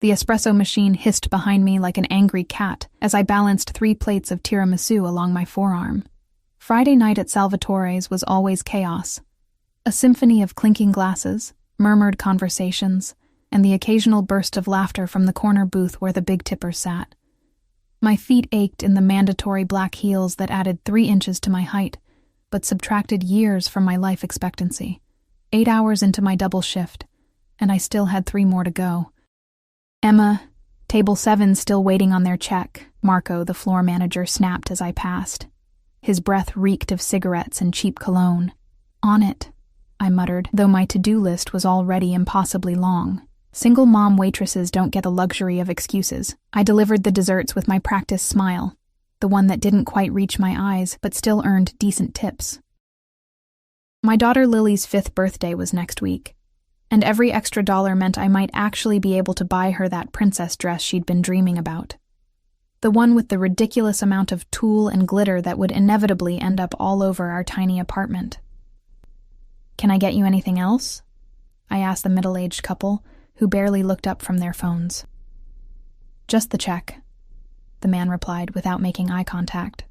The espresso machine hissed behind me like an angry cat as I balanced 3 plates of tiramisu along my forearm. Friday night at Salvatore's was always chaos. A symphony of clinking glasses, murmured conversations, and the occasional burst of laughter from the corner booth where the big tippers sat. My feet ached in the mandatory black heels that added 3 inches to my height, but subtracted years from my life expectancy. 8 hours into my double shift, and I still had 3 more to go. "Emma, table 7 still waiting on their check," Marco, the floor manager, snapped as I passed. His breath reeked of cigarettes and cheap cologne. "On it," I muttered, though my to-do list was already impossibly long. Single mom waitresses don't get the luxury of excuses. I delivered the desserts with my practiced smile, the one that didn't quite reach my eyes but still earned decent tips. My daughter Lily's 5th birthday was next week, and every extra dollar meant I might actually be able to buy her that princess dress she'd been dreaming about. The one with the ridiculous amount of tulle and glitter that would inevitably end up all over our tiny apartment. "Can I get you anything else?" I asked the middle-aged couple, who barely looked up from their phones. "Just the check," the man replied without making eye contact.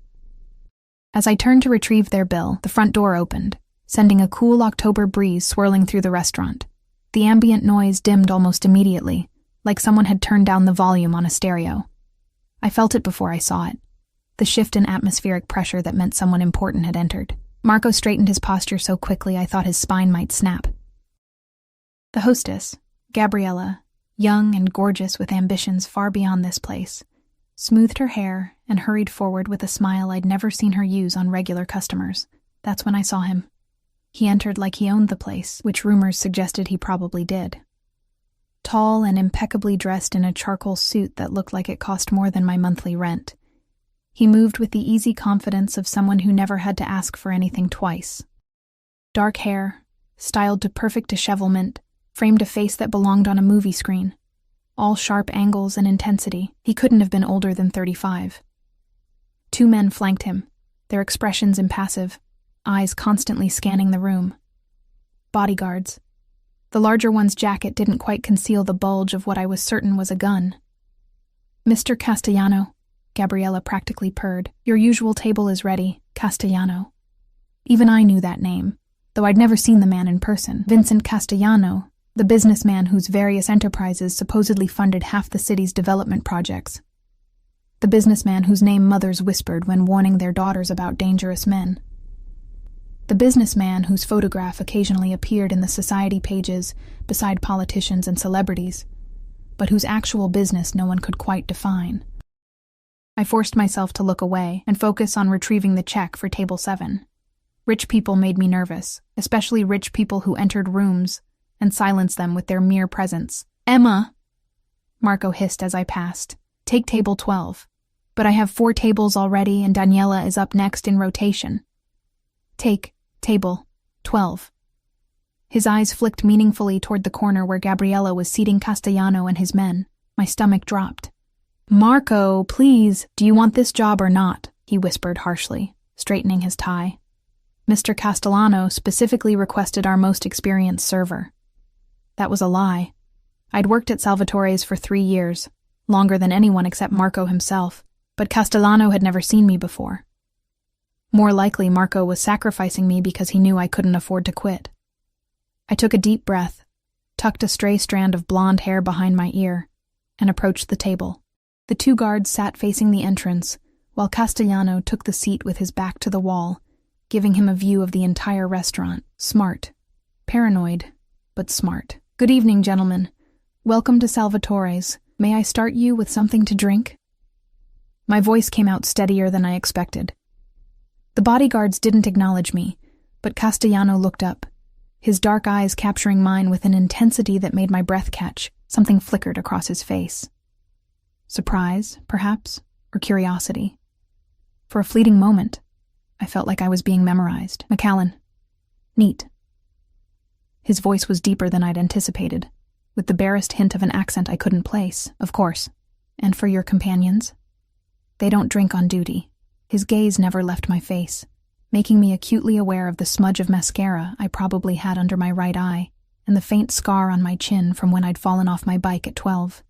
As I turned to retrieve their bill, the front door opened, sending a cool October breeze swirling through the restaurant. The ambient noise dimmed almost immediately, like someone had turned down the volume on a stereo. I felt it before I saw it, the shift in atmospheric pressure that meant someone important had entered. Marco straightened his posture so quickly I thought his spine might snap. The hostess, Gabriella, young and gorgeous with ambitions far beyond this place, smoothed her hair and hurried forward with a smile I'd never seen her use on regular customers. That's when I saw him. He entered like he owned the place, which rumors suggested he probably did. Tall and impeccably dressed in a charcoal suit that looked like it cost more than my monthly rent, he moved with the easy confidence of someone who never had to ask for anything twice. Dark hair, styled to perfect dishevelment, framed a face that belonged on a movie screen. All sharp angles and intensity. He couldn't have been older than 35. 2 men flanked him, their expressions impassive, eyes constantly scanning the room. Bodyguards. The larger one's jacket didn't quite conceal the bulge of what I was certain was a gun. "Mr. Castellano," Gabriella practically purred. "Your usual table is ready, Castellano." Even I knew that name, though I'd never seen the man in person. Vincent Castellano, the businessman whose various enterprises supposedly funded half the city's development projects. The businessman whose name mothers whispered when warning their daughters about dangerous men. The businessman whose photograph occasionally appeared in the society pages beside politicians and celebrities, but whose actual business no one could quite define. I forced myself to look away and focus on retrieving the check for table 7. Rich people made me nervous, especially rich people who entered rooms and silenced them with their mere presence. "Emma," Marco hissed as I passed, "take table 12. But I have 4 tables already and Daniela is up next in rotation. Take table 12. His eyes flicked meaningfully toward the corner where Gabriella was seating Castellano and his men. My stomach dropped. "Marco, please, do you want this job or not?" he whispered harshly, straightening his tie. "Mr. Castellano specifically requested our most experienced server." That was a lie. I'd worked at Salvatore's for 3 years, longer than anyone except Marco himself, but Castellano had never seen me before. More likely, Marco was sacrificing me because he knew I couldn't afford to quit. I took a deep breath, tucked a stray strand of blonde hair behind my ear, and approached the table. The 2 guards sat facing the entrance, while Castellano took the seat with his back to the wall, giving him a view of the entire restaurant. Smart. Paranoid, but smart. "Good evening, gentlemen. Welcome to Salvatore's. May I start you with something to drink?" My voice came out steadier than I expected. The bodyguards didn't acknowledge me, but Castellano looked up, his dark eyes capturing mine with an intensity that made my breath catch. Something flickered across his face. Surprise, perhaps, or curiosity. For a fleeting moment, I felt like I was being memorized. "McAllen. Neat." His voice was deeper than I'd anticipated, with the barest hint of an accent I couldn't place. "Of course. And for your companions? They don't drink on duty." His gaze never left my face, making me acutely aware of the smudge of mascara I probably had under my right eye and the faint scar on my chin from when I'd fallen off my bike at 12.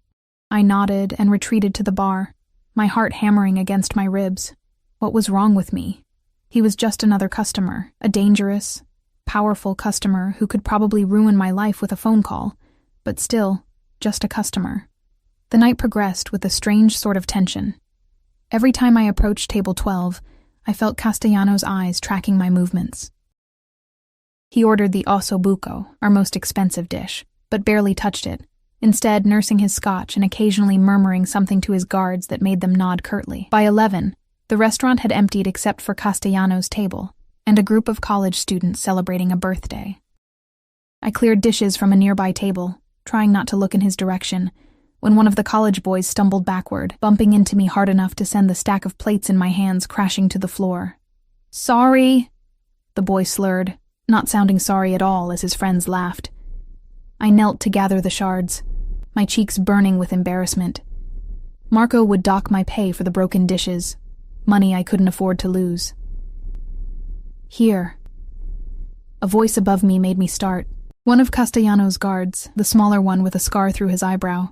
I nodded and retreated to the bar, my heart hammering against my ribs. What was wrong with me? He was just another customer, a dangerous, powerful customer who could probably ruin my life with a phone call, but still, just a customer. The night progressed with a strange sort of tension. Every time I approached table 12, I felt Castellano's eyes tracking my movements. He ordered the osso buco, our most expensive dish, but barely touched it, instead nursing his scotch and occasionally murmuring something to his guards that made them nod curtly. By 11, the restaurant had emptied except for Castellano's table and a group of college students celebrating a birthday. I cleared dishes from a nearby table, trying not to look in his direction, when one of the college boys stumbled backward, bumping into me hard enough to send the stack of plates in my hands crashing to the floor. "Sorry," the boy slurred, not sounding sorry at all as his friends laughed. I knelt to gather the shards, my cheeks burning with embarrassment. Marco would dock my pay for the broken dishes, money I couldn't afford to lose. "Here." A voice above me made me start. One of Castellano's guards, the smaller one with a scar through his eyebrow,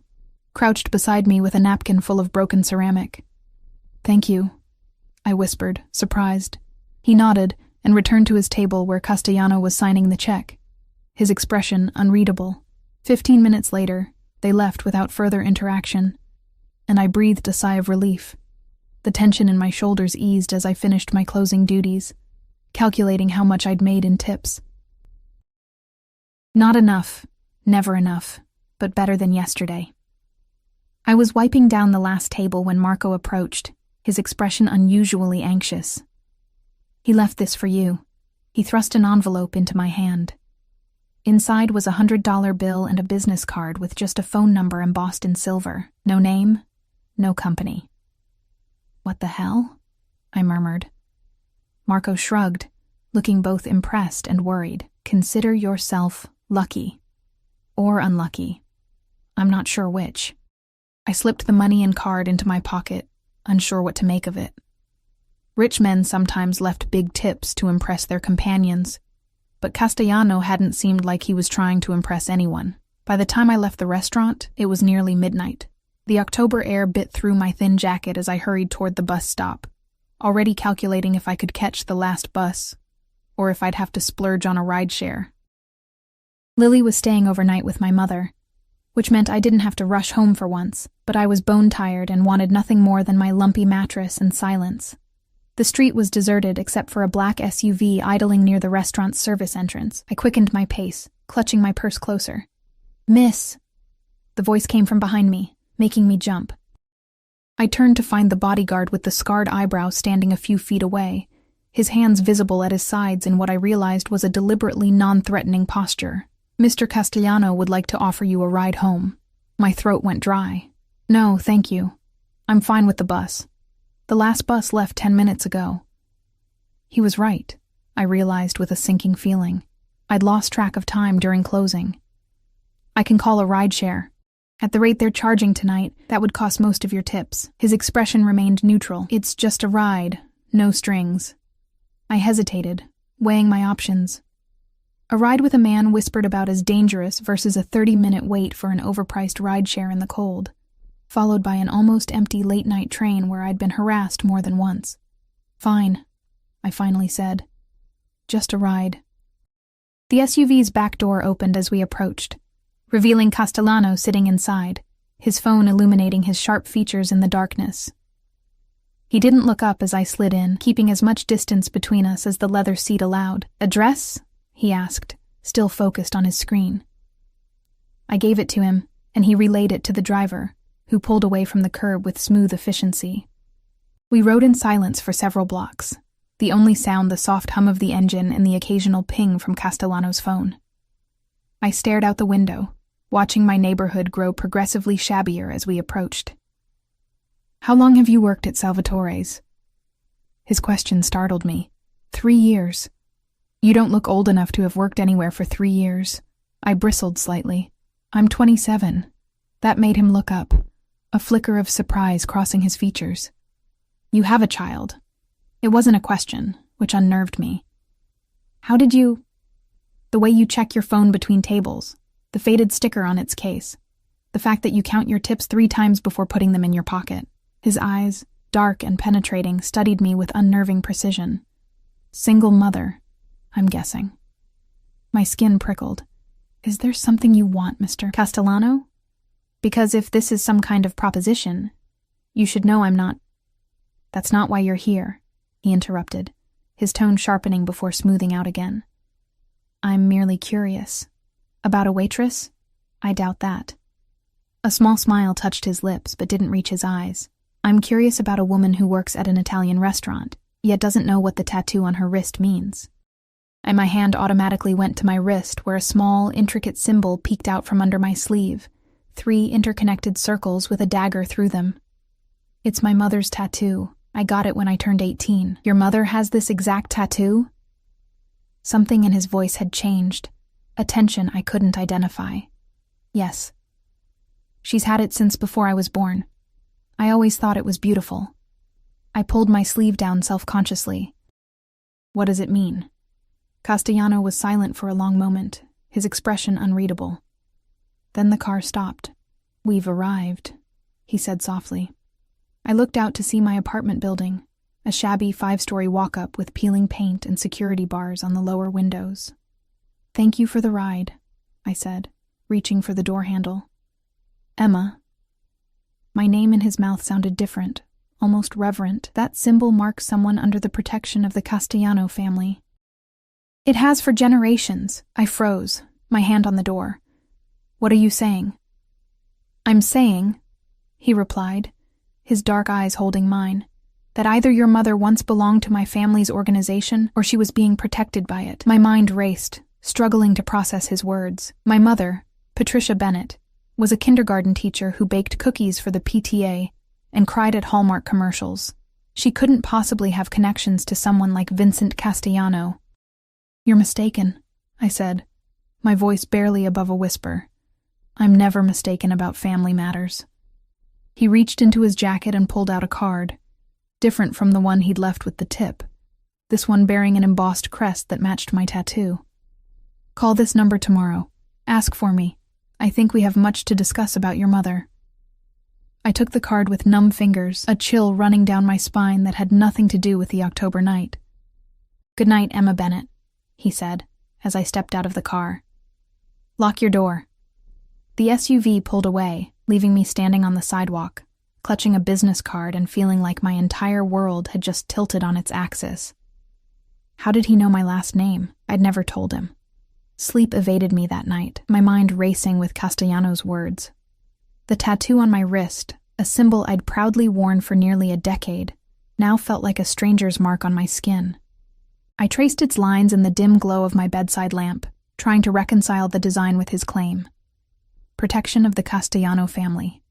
crouched beside me with a napkin full of broken ceramic. "Thank you," I whispered, surprised. He nodded and returned to his table where Castellano was signing the check, his expression unreadable. 15 minutes later, they left without further interaction, and I breathed a sigh of relief. The tension in my shoulders eased as I finished my closing duties, calculating how much I'd made in tips. Not enough, never enough, but better than yesterday. I was wiping down the last table when Marco approached, his expression unusually anxious. "He left this for you." He thrust an envelope into my hand. Inside was a $100 bill and a business card with just a phone number embossed in silver. No name, no company. "What the hell?" I murmured. Marco shrugged, looking both impressed and worried. "Consider yourself lucky. Or unlucky. I'm not sure which." I slipped the money and card into my pocket, unsure what to make of it. Rich men sometimes left big tips to impress their companions, but Castellano hadn't seemed like he was trying to impress anyone. By the time I left the restaurant, it was nearly midnight. The October air bit through my thin jacket as I hurried toward the bus stop, already calculating if I could catch the last bus, or if I'd have to splurge on a rideshare. Lily was staying overnight with my mother, which meant I didn't have to rush home for once, but I was bone-tired and wanted nothing more than my lumpy mattress and silence. The street was deserted except for a black SUV idling near the restaurant's service entrance. I quickened my pace, clutching my purse closer. "Miss!" The voice came from behind me, making me jump. I turned to find the bodyguard with the scarred eyebrow standing a few feet away, his hands visible at his sides in what I realized was a deliberately non-threatening posture. "Mr. Castellano would like to offer you a ride home." My throat went dry. "No, thank you. I'm fine with the bus. The last bus left 10 minutes ago." He was right, I realized with a sinking feeling. I'd lost track of time during closing. "I can call a rideshare. At the rate they're charging tonight, that would cost most of your tips." His expression remained neutral. "It's just a ride, no strings." I hesitated, weighing my options. A ride with a man whispered about as dangerous versus a 30-minute wait for an overpriced rideshare in the cold, followed by an almost empty late-night train where I'd been harassed more than once. "Fine," I finally said. "Just a ride." The SUV's back door opened as we approached, revealing Castellano sitting inside, his phone illuminating his sharp features in the darkness. He didn't look up as I slid in, keeping as much distance between us as the leather seat allowed. "Address?" he asked, still focused on his screen. I gave it to him, and he relayed it to the driver, who pulled away from the curb with smooth efficiency. We rode in silence for several blocks, the only sound the soft hum of the engine and the occasional ping from Castellano's phone. I stared out the window, watching my neighborhood grow progressively shabbier as we approached. "How long have you worked at Salvatore's?" His question startled me. 3 years. "You don't look old enough to have worked anywhere for 3 years." I bristled slightly. "I'm 27. That made him look up, a flicker of surprise crossing his features. "You have a child." It wasn't a question, which unnerved me. "How did you—" "The way you check your phone between tables, the faded sticker on its case. The fact that you count your tips 3 times before putting them in your pocket. His eyes, dark and penetrating, studied me with unnerving precision. Single mother, I'm guessing. My skin prickled. Is there something you want, Mr. Castellano? Because if this is some kind of proposition, you should know I'm not. That's not why you're here, he interrupted, his tone sharpening before smoothing out again. I'm merely curious. About a waitress? I doubt that. A small smile touched his lips but didn't reach his eyes. I'm curious about a woman who works at an Italian restaurant, yet doesn't know what the tattoo on her wrist means. And my hand automatically went to my wrist where a small, intricate symbol peeked out from under my sleeve, 3 interconnected circles with a dagger through them. It's my mother's tattoo. I got it when I turned 18. Your mother has this exact tattoo? Something in his voice had changed, a tension I couldn't identify. Yes. She's had it since before I was born. I always thought it was beautiful. I pulled my sleeve down self-consciously. What does it mean? Castellano was silent for a long moment, his expression unreadable. Then the car stopped. We've arrived, he said softly. I looked out to see my apartment building, a shabby 5-story walk-up with peeling paint and security bars on the lower windows. Thank you for the ride, I said, reaching for the door handle. Emma. My name in his mouth sounded different, almost reverent. That symbol marks someone under the protection of the Castellano family. It has for generations. I froze, my hand on the door. What are you saying? I'm saying, he replied, his dark eyes holding mine, that either your mother once belonged to my family's organization or she was being protected by it. My mind raced, struggling to process his words. My mother, Patricia Bennett, was a kindergarten teacher who baked cookies for the PTA and cried at Hallmark commercials. She couldn't possibly have connections to someone like Vincent Castellano. You're mistaken, I said, my voice barely above a whisper. I'm never mistaken about family matters. He reached into his jacket and pulled out a card, different from the one he'd left with the tip, this one bearing an embossed crest that matched my tattoo. Call this number tomorrow. Ask for me. I think we have much to discuss about your mother. I took the card with numb fingers, a chill running down my spine that had nothing to do with the October night. Good night, Emma Bennett, he said, as I stepped out of the car. Lock your door. The SUV pulled away, leaving me standing on the sidewalk, clutching a business card and feeling like my entire world had just tilted on its axis. How did he know my last name? I'd never told him. Sleep evaded me that night, my mind racing with Castellano's words. The tattoo on my wrist, a symbol I'd proudly worn for nearly a decade, now felt like a stranger's mark on my skin. I traced its lines in the dim glow of my bedside lamp, trying to reconcile the design with his claim. Protection of the Castellano family.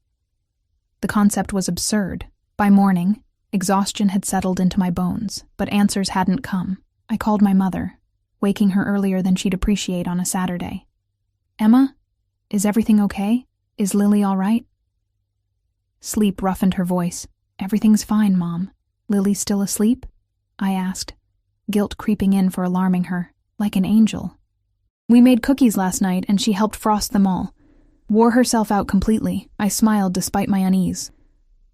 The concept was absurd. By morning, exhaustion had settled into my bones, but answers hadn't come. I called my mother, waking her earlier than she'd appreciate on a Saturday. Emma, is everything okay? Is Lily all right? Sleep roughened her voice. Everything's fine, Mom. Lily's still asleep? I asked, guilt creeping in for alarming her, like an angel. We made cookies last night and she helped frost them all. Wore herself out completely. I smiled despite my unease.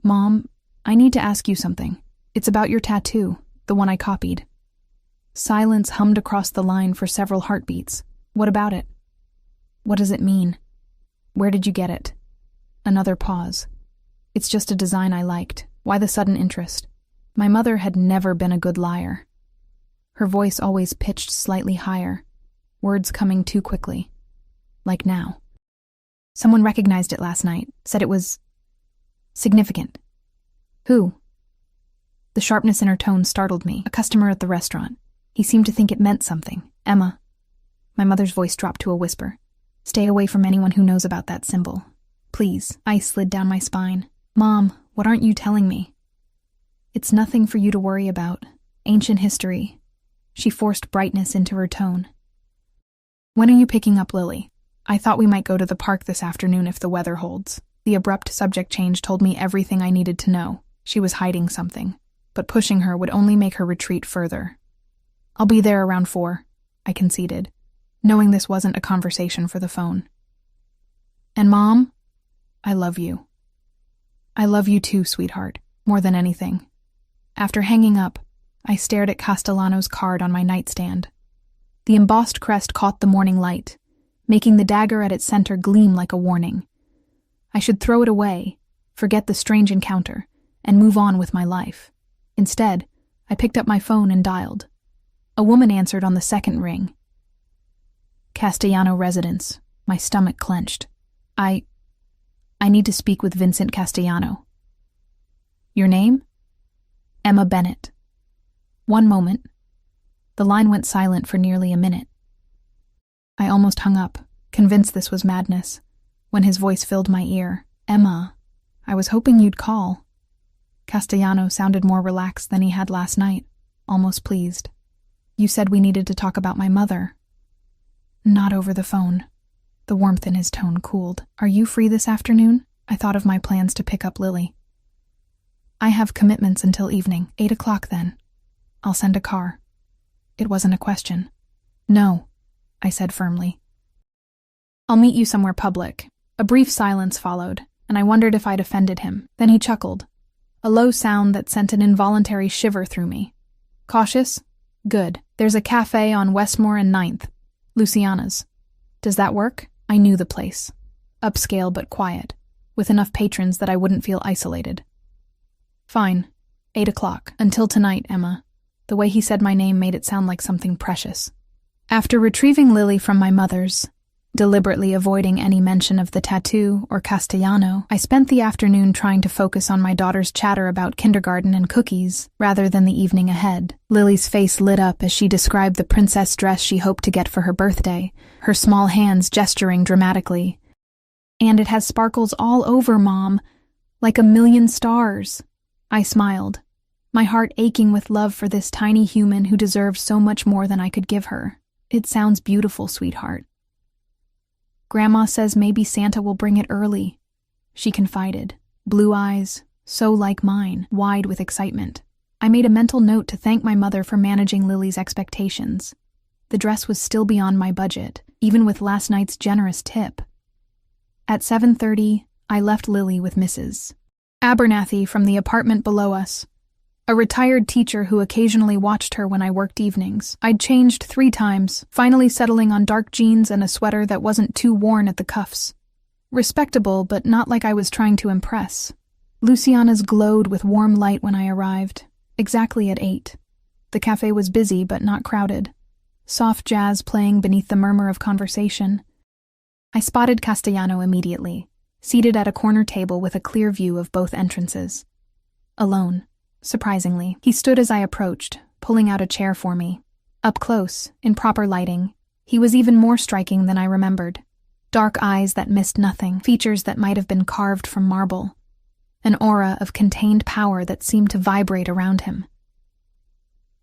Mom, I need to ask you something. It's about your tattoo, the one I copied. Silence hummed across the line for several heartbeats. What about it? What does it mean? Where did you get it? Another pause. It's just a design I liked. Why the sudden interest? My mother had never been a good liar. Her voice always pitched slightly higher, words coming too quickly. Like now. Someone recognized it last night, said it was significant. Who? The sharpness in her tone startled me. A customer at the restaurant. He seemed to think it meant something. Emma. My mother's voice dropped to a whisper. Stay away from anyone who knows about that symbol. Please. Ice slid down my spine. Mom, what aren't you telling me? It's nothing for you to worry about. Ancient history. She forced brightness into her tone. When are you picking up Lily? I thought we might go to the park this afternoon if the weather holds. The abrupt subject change told me everything I needed to know. She was hiding something, but pushing her would only make her retreat further. I'll be there around 4, I conceded, knowing this wasn't a conversation for the phone. And Mom? I love you. I love you too, sweetheart, more than anything. After hanging up, I stared at Castellano's card on my nightstand. The embossed crest caught the morning light, making the dagger at its center gleam like a warning. I should throw it away, forget the strange encounter, and move on with my life. Instead, I picked up my phone and dialed. A woman answered on the second ring. Castellano residence. My stomach clenched. I need to speak with Vincent Castellano. Your name? Emma Bennett. One moment. The line went silent for nearly a minute. I almost hung up, convinced this was madness, when his voice filled my ear. Emma, I was hoping you'd call. Castellano sounded more relaxed than he had last night, almost pleased. You said we needed to talk about my mother. Not over the phone. The warmth in his tone cooled. Are you free this afternoon? I thought of my plans to pick up Lily. I have commitments until evening, 8 o'clock then. I'll send a car. It wasn't a question. No, I said firmly. I'll meet you somewhere public. A brief silence followed, and I wondered if I'd offended him. Then he chuckled, a low sound that sent an involuntary shiver through me. Cautious? Good. There's a cafe on Westmore and 9th. Luciana's. Does that work? I knew the place. Upscale but quiet, with enough patrons that I wouldn't feel isolated. Fine. 8 o'clock. Until tonight, Emma. The way he said my name made it sound like something precious. After retrieving Lily from my mother's, deliberately avoiding any mention of the tattoo or Castellano, I spent the afternoon trying to focus on my daughter's chatter about kindergarten and cookies, rather than the evening ahead. Lily's face lit up as she described the princess dress she hoped to get for her birthday, her small hands gesturing dramatically. And it has sparkles all over, Mom, like a million stars. I smiled, my heart aching with love for this tiny human who deserved so much more than I could give her. It sounds beautiful, sweetheart. Grandma says maybe Santa will bring it early, she confided, blue eyes, so like mine, wide with excitement. I made a mental note to thank my mother for managing Lily's expectations. The dress was still beyond my budget, even with last night's generous tip. At 7:30, I left Lily with Mrs. Abernathy from the apartment below us, a retired teacher who occasionally watched her when I worked evenings. I'd changed 3 times, finally settling on dark jeans and a sweater that wasn't too worn at the cuffs. Respectable, but not like I was trying to impress. Luciana's glowed with warm light when I arrived, exactly at 8. The cafe was busy but not crowded, soft jazz playing beneath the murmur of conversation. I spotted Castellano immediately, seated at a corner table with a clear view of both entrances. Alone. Surprisingly, he stood as I approached, pulling out a chair for me. Up close, in proper lighting, he was even more striking than I remembered. Dark eyes that missed nothing, features that might have been carved from marble. An aura of contained power that seemed to vibrate around him.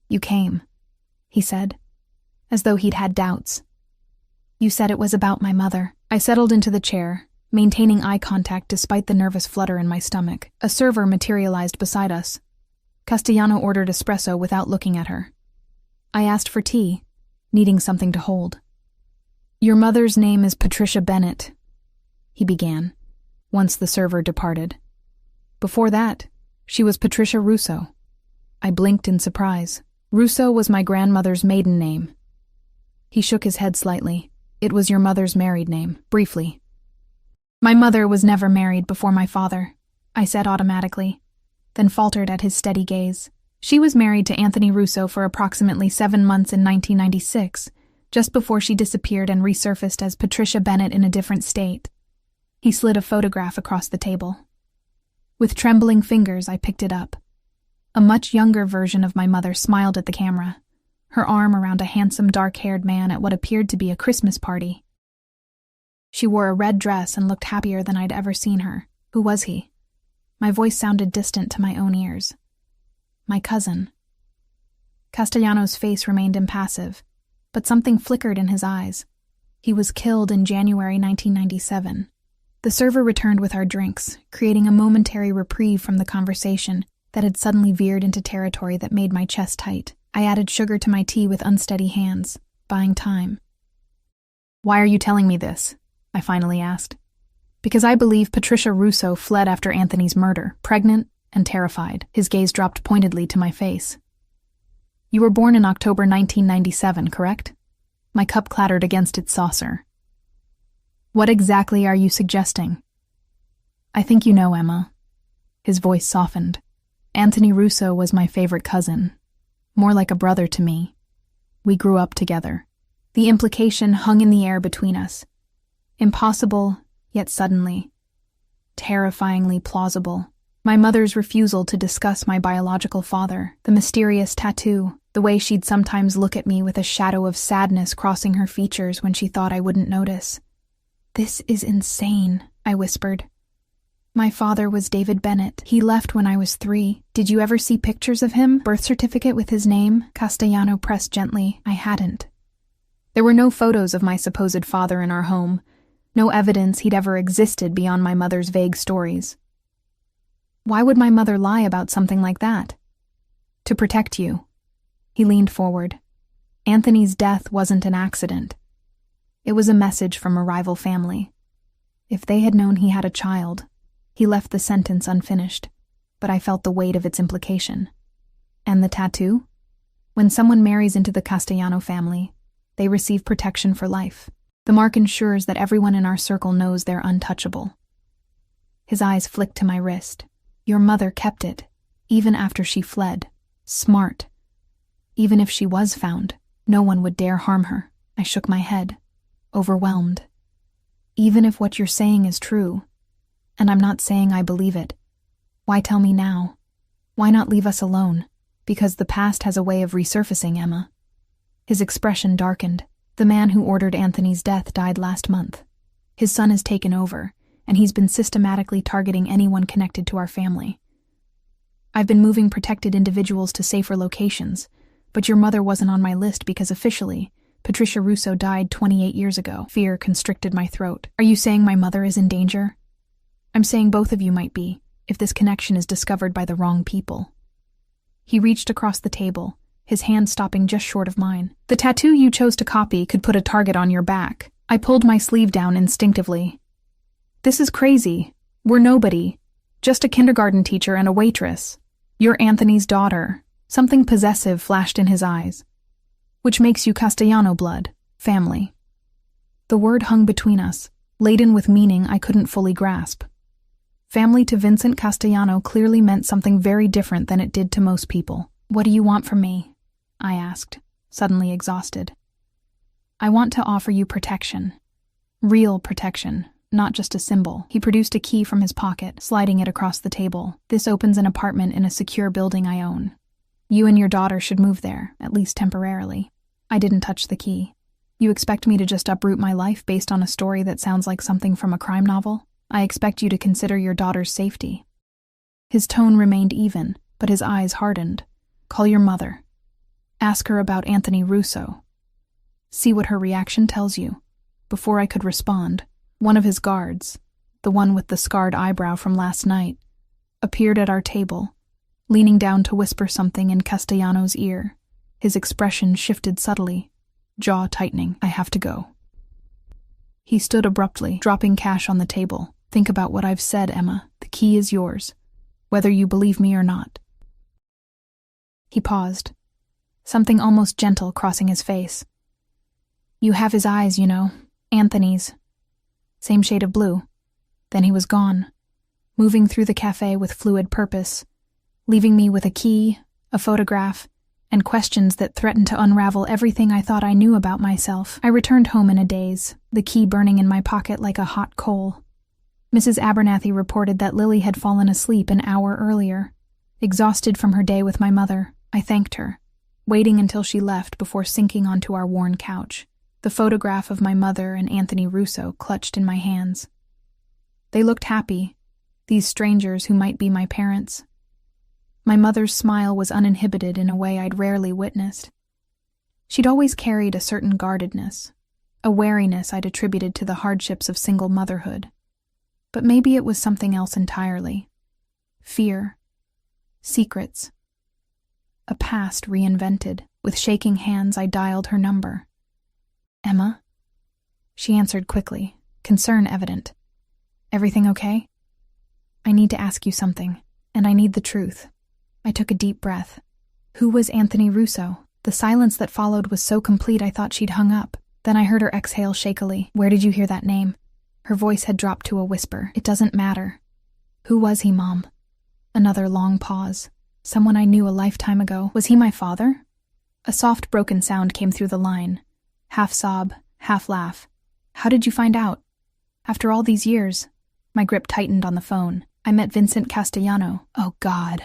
You came, he said, as though he'd had doubts. You said it was about my mother. I settled into the chair, maintaining eye contact despite the nervous flutter in my stomach. A server materialized beside us. Castellano ordered espresso without looking at her. I asked for tea, needing something to hold. Your mother's name is Patricia Bennett, he began, once the server departed. Before that, she was Patricia Russo. I blinked in surprise. Russo was my grandmother's maiden name. He shook his head slightly. It was your mother's married name, briefly. My mother was never married before my father, I said automatically, then faltered at his steady gaze. She was married to Anthony Russo for approximately 7 months in 1996, just before she disappeared and resurfaced as Patricia Bennett in a different state. He slid a photograph across the table. With trembling fingers, I picked it up. A much younger version of my mother smiled at the camera, her arm around a handsome dark-haired man at what appeared to be a Christmas party. She wore a red dress and looked happier than I'd ever seen her. Who was he? My voice sounded distant to my own ears. My cousin. Castellano's face remained impassive, but something flickered in his eyes. He was killed in January 1997. The server returned with our drinks, creating a momentary reprieve from the conversation that had suddenly veered into territory that made my chest tight. I added sugar to my tea with unsteady hands, buying time. Why are you telling me this? I finally asked. Because I believe Patricia Russo fled after Anthony's murder, pregnant and terrified. His gaze dropped pointedly to my face. You were born in October 1997, correct? My cup clattered against its saucer. What exactly are you suggesting? I think you know, Emma. His voice softened. Anthony Russo was my favorite cousin, more like a brother to me. We grew up together. The implication hung in the air between us. Impossible, yet suddenly. Terrifyingly plausible. My mother's refusal to discuss my biological father, the mysterious tattoo, the way she'd sometimes look at me with a shadow of sadness crossing her features when she thought I wouldn't notice. This is insane, I whispered. My father was David Bennett. He left when I was 3. Did you ever see pictures of him? Birth certificate with his name? Castellano pressed gently. I hadn't. There were no photos of my supposed father in our home. No evidence he'd ever existed beyond my mother's vague stories. Why would my mother lie about something like that? To protect you. He leaned forward. Anthony's death wasn't an accident. It was a message from a rival family. If they had known he had a child, he left the sentence unfinished, but I felt the weight of its implication. And the tattoo? When someone marries into the Castellano family, they receive protection for life. The mark ensures that everyone in our circle knows they're untouchable. His eyes flicked to my wrist. Your mother kept it, even after she fled. Smart. Even if she was found, no one would dare harm her. I shook my head, overwhelmed. Even if what you're saying is true, and I'm not saying I believe it, why tell me now? Why not leave us alone? Because the past has a way of resurfacing, Emma. His expression darkened. The man who ordered Anthony's death died last month. His son has taken over, and he's been systematically targeting anyone connected to our family. I've been moving protected individuals to safer locations, but your mother wasn't on my list because officially, Patricia Russo died 28 years ago. Fear constricted my throat. Are you saying my mother is in danger? I'm saying both of you might be, if this connection is discovered by the wrong people. He reached across the table, his hand stopping just short of mine. The tattoo you chose to copy could put a target on your back. I pulled my sleeve down instinctively. This is crazy. We're nobody. Just a kindergarten teacher and a waitress. You're Anthony's daughter. Something possessive flashed in his eyes. Which makes you Castellano blood, family. The word hung between us, laden with meaning I couldn't fully grasp. Family to Vincent Castellano clearly meant something very different than it did to most people. What do you want from me? I asked, suddenly exhausted. I want to offer you protection. Real protection, not just a symbol. He produced a key from his pocket, sliding it across the table. This opens an apartment in a secure building I own. You and your daughter should move there, at least temporarily. I didn't touch the key. You expect me to just uproot my life based on a story that sounds like something from a crime novel? I expect you to consider your daughter's safety. His tone remained even, but his eyes hardened. Call your mother. Ask her about Anthony Russo. See what her reaction tells you. Before I could respond, one of his guards, the one with the scarred eyebrow from last night, appeared at our table, leaning down to whisper something in Castellano's ear. His expression shifted subtly, jaw tightening. I have to go. He stood abruptly, dropping cash on the table. Think about what I've said, Emma. The key is yours, whether you believe me or not. He paused, something almost gentle crossing his face. You have his eyes, you know. Anthony's. Same shade of blue. Then he was gone, moving through the cafe with fluid purpose, leaving me with a key, a photograph, and questions that threatened to unravel everything I thought I knew about myself. I returned home in a daze, the key burning in my pocket like a hot coal. Mrs. Abernathy reported that Lily had fallen asleep an hour earlier. Exhausted from her day with my mother, I thanked her, waiting until she left before sinking onto our worn couch, the photograph of my mother and Anthony Russo clutched in my hands. They looked happy, these strangers who might be my parents. My mother's smile was uninhibited in a way I'd rarely witnessed. She'd always carried a certain guardedness, a wariness I'd attributed to the hardships of single motherhood. But maybe it was something else entirely. Fear. Secrets. A past reinvented. With shaking hands, I dialed her number. Emma? She answered quickly, concern evident. Everything okay? I need to ask you something, and I need the truth. I took a deep breath. Who was Anthony Russo? The silence that followed was so complete I thought she'd hung up. Then I heard her exhale shakily. Where did you hear that name? Her voice had dropped to a whisper. It doesn't matter. Who was he, Mom? Another long pause. Someone I knew a lifetime ago. Was he my father? A soft, broken sound came through the line. Half sob, half laugh. How did you find out? After all these years. My grip tightened on the phone. I met Vincent Castellano. Oh, God.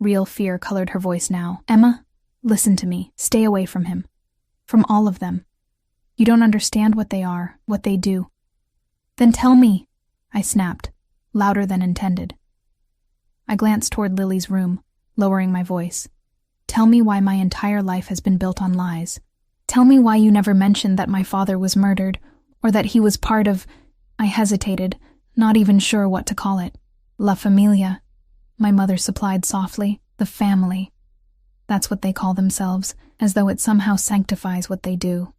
Real fear colored her voice now. Emma, listen to me. Stay away from him. From all of them. You don't understand what they are, what they do. Then tell me, I snapped, louder than intended. I glanced toward Lily's room, lowering my voice. Tell me why my entire life has been built on lies. Tell me why you never mentioned that my father was murdered, or that he was part of... I hesitated, not even sure what to call it. La Familia, my mother supplied softly. The family. That's what they call themselves, as though it somehow sanctifies what they do.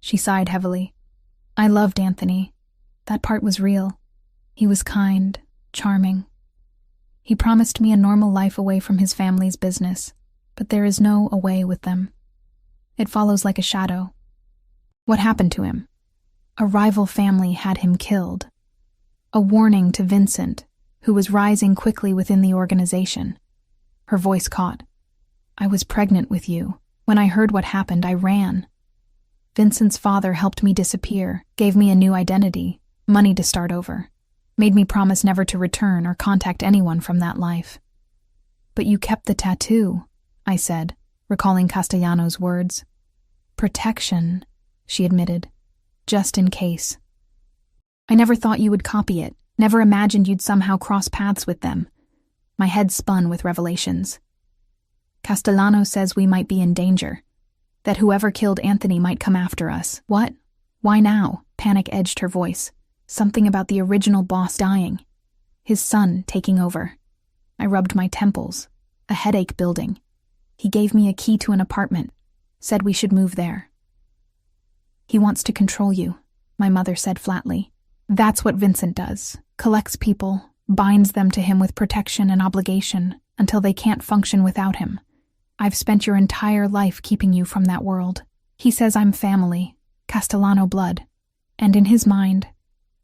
She sighed heavily. I loved Anthony. That part was real. He was kind, charming. He promised me a normal life away from his family's business, but there is no away with them. It follows like a shadow. What happened to him? A rival family had him killed. A warning to Vincent, who was rising quickly within the organization. Her voice caught. I was pregnant with you. When I heard what happened, I ran. Vincent's father helped me disappear, gave me a new identity, money to start over, made me promise never to return or contact anyone from that life. But you kept the tattoo, I said, recalling Castellano's words. Protection, she admitted, just in case. I never thought you would copy it, never imagined you'd somehow cross paths with them. My head spun with revelations. Castellano says we might be in danger, that whoever killed Anthony might come after us. What? Why now? Panic edged her voice. Something about the original boss dying. His son taking over. I rubbed my temples, a headache building. He gave me a key to an apartment, said we should move there. He wants to control you, my mother said flatly. That's what Vincent does. Collects people, binds them to him with protection and obligation until they can't function without him. I've spent your entire life keeping you from that world. He says I'm family, Castellano blood, and in his mind,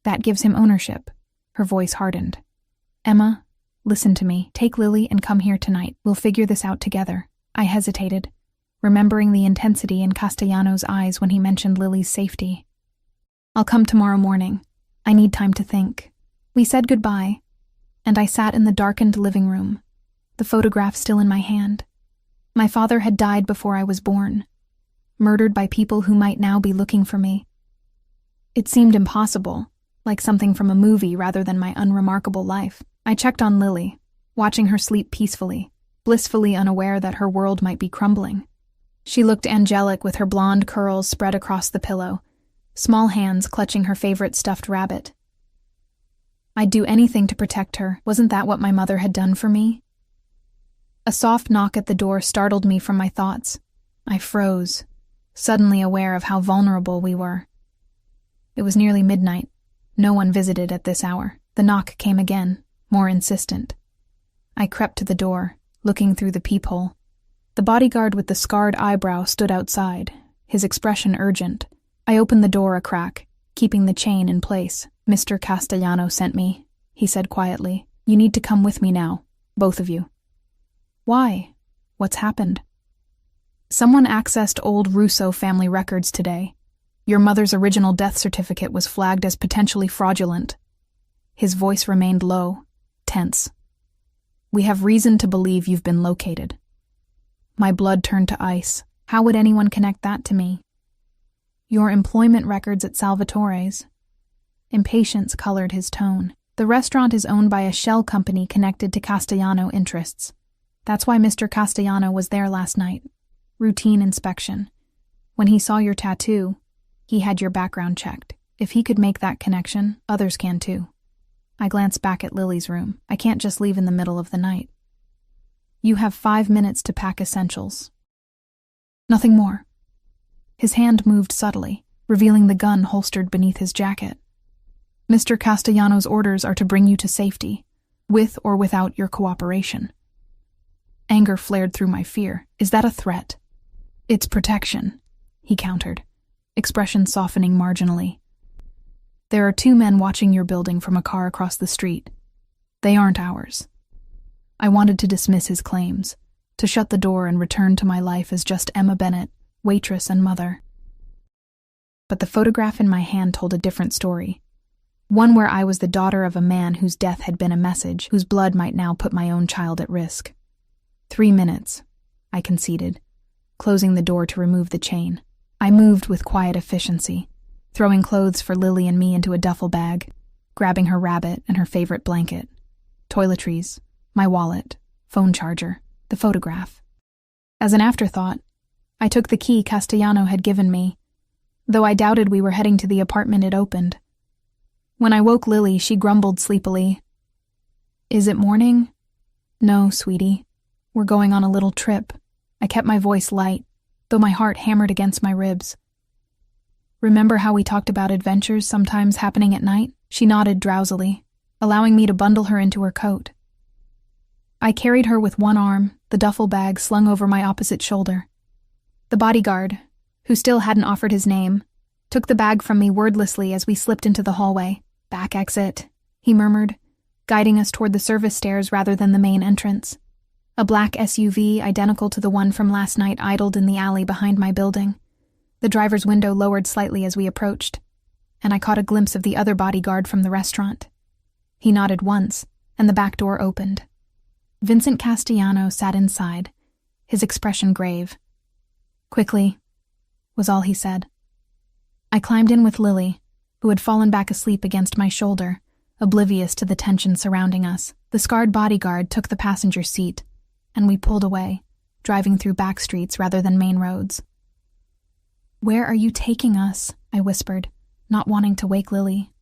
that gives him ownership. Her voice hardened. Emma, listen to me. Take Lily and come here tonight. We'll figure this out together. I hesitated, remembering the intensity in Castellano's eyes when he mentioned Lily's safety. I'll come tomorrow morning. I need time to think. We said goodbye, and I sat in the darkened living room, the photograph still in my hand. My father had died before I was born, murdered by people who might now be looking for me. It seemed impossible, like something from a movie rather than my unremarkable life. I checked on Lily, watching her sleep peacefully, blissfully unaware that her world might be crumbling. She looked angelic with her blonde curls spread across the pillow, small hands clutching her favorite stuffed rabbit. I'd do anything to protect her. Wasn't that what my mother had done for me? A soft knock at the door startled me from my thoughts. I froze, suddenly aware of how vulnerable we were. It was nearly midnight. No one visited at this hour. The knock came again, more insistent. I crept to the door, looking through the peephole. The bodyguard with the scarred eyebrow stood outside, his expression urgent. I opened the door a crack, keeping the chain in place. Mr. Castellano sent me, he said quietly. You need to come with me now, both of you. Why? What's happened? Someone accessed old Russo family records today. Your mother's original death certificate was flagged as potentially fraudulent. His voice remained low, tense. We have reason to believe you've been located. My blood turned to ice. How would anyone connect that to me? Your employment records at Salvatore's. Impatience colored his tone. The restaurant is owned by a shell company connected to Castellano interests. That's why Mr. Castellano was there last night. Routine inspection. When he saw your tattoo, he had your background checked. If he could make that connection, others can too. I glanced back at Lily's room. I can't just leave in the middle of the night. You have 5 minutes to pack essentials. Nothing more. His hand moved subtly, revealing the gun holstered beneath his jacket. Mr. Castellano's orders are to bring you to safety, with or without your cooperation. Anger flared through my fear. Is that a threat? It's protection, he countered, expression softening marginally. There are 2 men watching your building from a car across the street. They aren't ours. I wanted to dismiss his claims, to shut the door and return to my life as just Emma Bennett, waitress and mother. But the photograph in my hand told a different story. One where I was the daughter of a man whose death had been a message, whose blood might now put my own child at risk. 3 minutes, I conceded, closing the door to remove the chain. I moved with quiet efficiency, throwing clothes for Lily and me into a duffel bag, grabbing her rabbit and her favorite blanket, toiletries, my wallet, phone charger, the photograph. As an afterthought, I took the key Castellano had given me, though I doubted we were heading to the apartment it opened. When I woke Lily, she grumbled sleepily. Is it morning? No, sweetie. We're going on a little trip. I kept my voice light, though my heart hammered against my ribs. Remember how we talked about adventures sometimes happening at night? She nodded drowsily, allowing me to bundle her into her coat. I carried her with one arm, the duffel bag slung over my opposite shoulder. The bodyguard, who still hadn't offered his name, took the bag from me wordlessly as we slipped into the hallway. Back exit, he murmured, guiding us toward the service stairs rather than the main entrance. A black SUV, identical to the one from last night, idled in the alley behind my building. The driver's window lowered slightly as we approached, and I caught a glimpse of the other bodyguard from the restaurant. He nodded once, and the back door opened. Vincent Castellano sat inside, his expression grave. Quickly, was all he said. I climbed in with Lily, who had fallen back asleep against my shoulder, oblivious to the tension surrounding us. The scarred bodyguard took the passenger seat, and we pulled away, driving through back streets rather than main roads. Where are you taking us? I whispered, not wanting to wake Lily.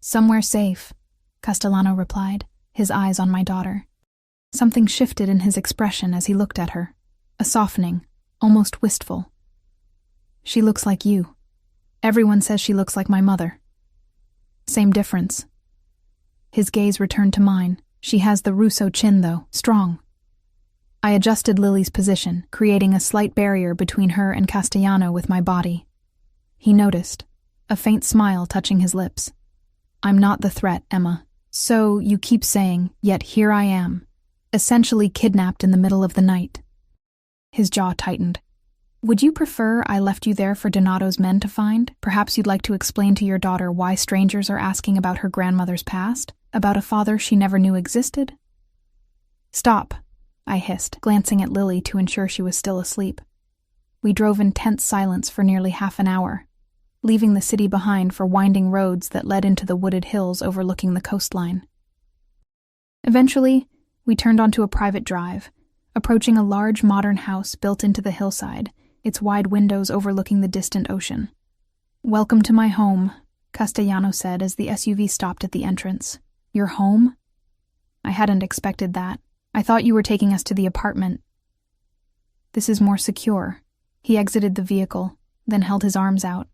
Somewhere safe, Castellano replied, his eyes on my daughter. Something shifted in his expression as he looked at her, a softening, almost wistful. She looks like you. Everyone says she looks like my mother. Same difference. His gaze returned to mine. She has the Russo chin, though, strong. I adjusted Lily's position, creating a slight barrier between her and Castellano with my body. He noticed, a faint smile touching his lips. I'm not the threat, Emma. So you keep saying, yet here I am, essentially kidnapped in the middle of the night. His jaw tightened. Would you prefer I left you there for Donato's men to find? Perhaps you'd like to explain to your daughter why strangers are asking about her grandmother's past, about a father she never knew existed? Stop, I hissed, glancing at Lily to ensure she was still asleep. We drove in tense silence for nearly half an hour, leaving the city behind for winding roads that led into the wooded hills overlooking the coastline. Eventually, we turned onto a private drive, approaching a large modern house built into the hillside, its wide windows overlooking the distant ocean. Welcome to my home, Castellano said as the SUV stopped at the entrance. Your home? I hadn't expected that. I thought you were taking us to the apartment. This is more secure. He exited the vehicle, then held his arms out.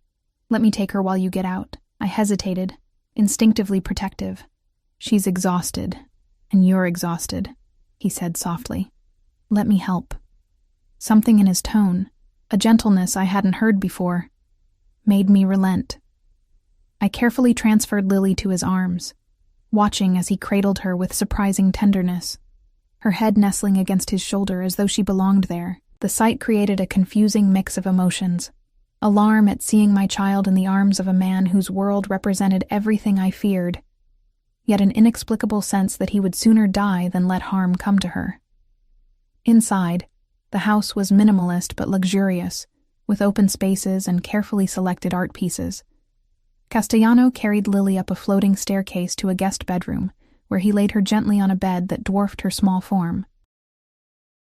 Let me take her while you get out. I hesitated, instinctively protective. She's exhausted, and you're exhausted, he said softly. Let me help. Something in his tone, a gentleness I hadn't heard before, made me relent. I carefully transferred Lily to his arms, watching as he cradled her with surprising tenderness, her head nestling against his shoulder as though she belonged there. The sight created a confusing mix of emotions. Alarm at seeing my child in the arms of a man whose world represented everything I feared, yet an inexplicable sense that he would sooner die than let harm come to her. Inside, the house was minimalist but luxurious, with open spaces and carefully selected art pieces. Castellano carried Lily up a floating staircase to a guest bedroom, where he laid her gently on a bed that dwarfed her small form.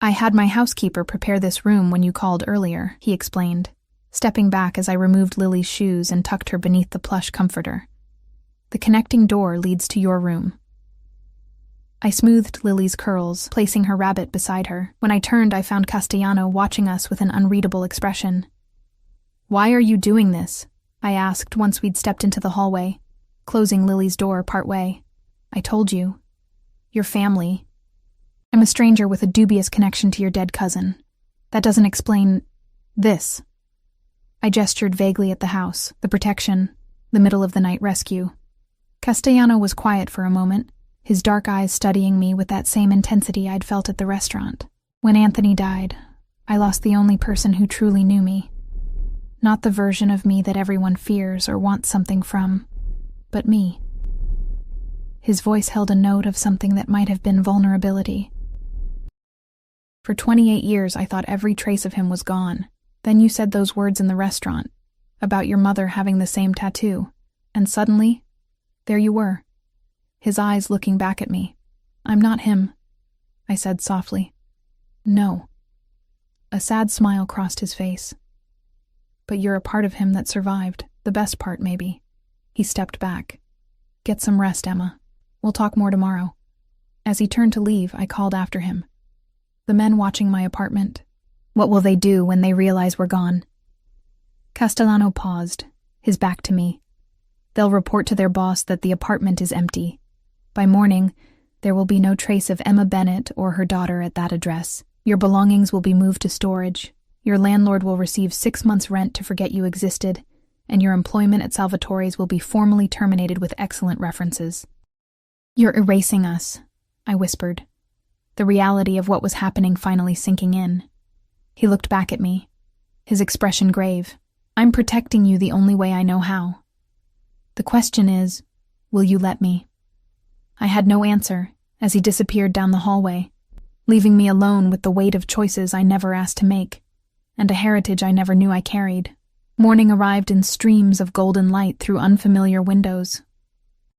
I had my housekeeper prepare this room when you called earlier, he explained, stepping back as I removed Lily's shoes and tucked her beneath the plush comforter. The connecting door leads to your room. I smoothed Lily's curls, placing her rabbit beside her. When I turned, I found Castellano watching us with an unreadable expression. Why are you doing this? I asked once we'd stepped into the hallway. closing Lily's door partway. I told you. Your family. I'm a stranger with a dubious connection to your dead cousin. That doesn't explain this. I gestured vaguely at the house, the protection, the middle-of-the-night rescue. Castellano was quiet for a moment, his dark eyes studying me with that same intensity I'd felt at the restaurant. When Anthony died, I lost the only person who truly knew me. Not the version of me that everyone fears or wants something from, but me. His voice held a note of something that might have been vulnerability. For 28 years, I thought every trace of him was gone. Then you said those words in the restaurant, about your mother having the same tattoo, and suddenly, there you were, his eyes looking back at me. I'm not him, I said softly. No. A sad smile crossed his face. But you're a part of him that survived, the best part, maybe. He stepped back. Get some rest, Emma. We'll talk more tomorrow. As he turned to leave, I called after him. The men watching my apartment. What will they do when they realize we're gone? Castellano paused, his back to me. They'll report to their boss that the apartment is empty. By morning, there will be no trace of Emma Bennett or her daughter at that address. Your belongings will be moved to storage. Your landlord will receive 6 months' rent to forget you existed, and your employment at Salvatore's will be formally terminated with excellent references. You're erasing us, I whispered, the reality of what was happening finally sinking in. He looked back at me, his expression grave. I'm protecting you the only way I know how. The question is, will you let me? I had no answer as he disappeared down the hallway, leaving me alone with the weight of choices I never asked to make, and a heritage I never knew I carried. Morning arrived in streams of golden light through unfamiliar windows.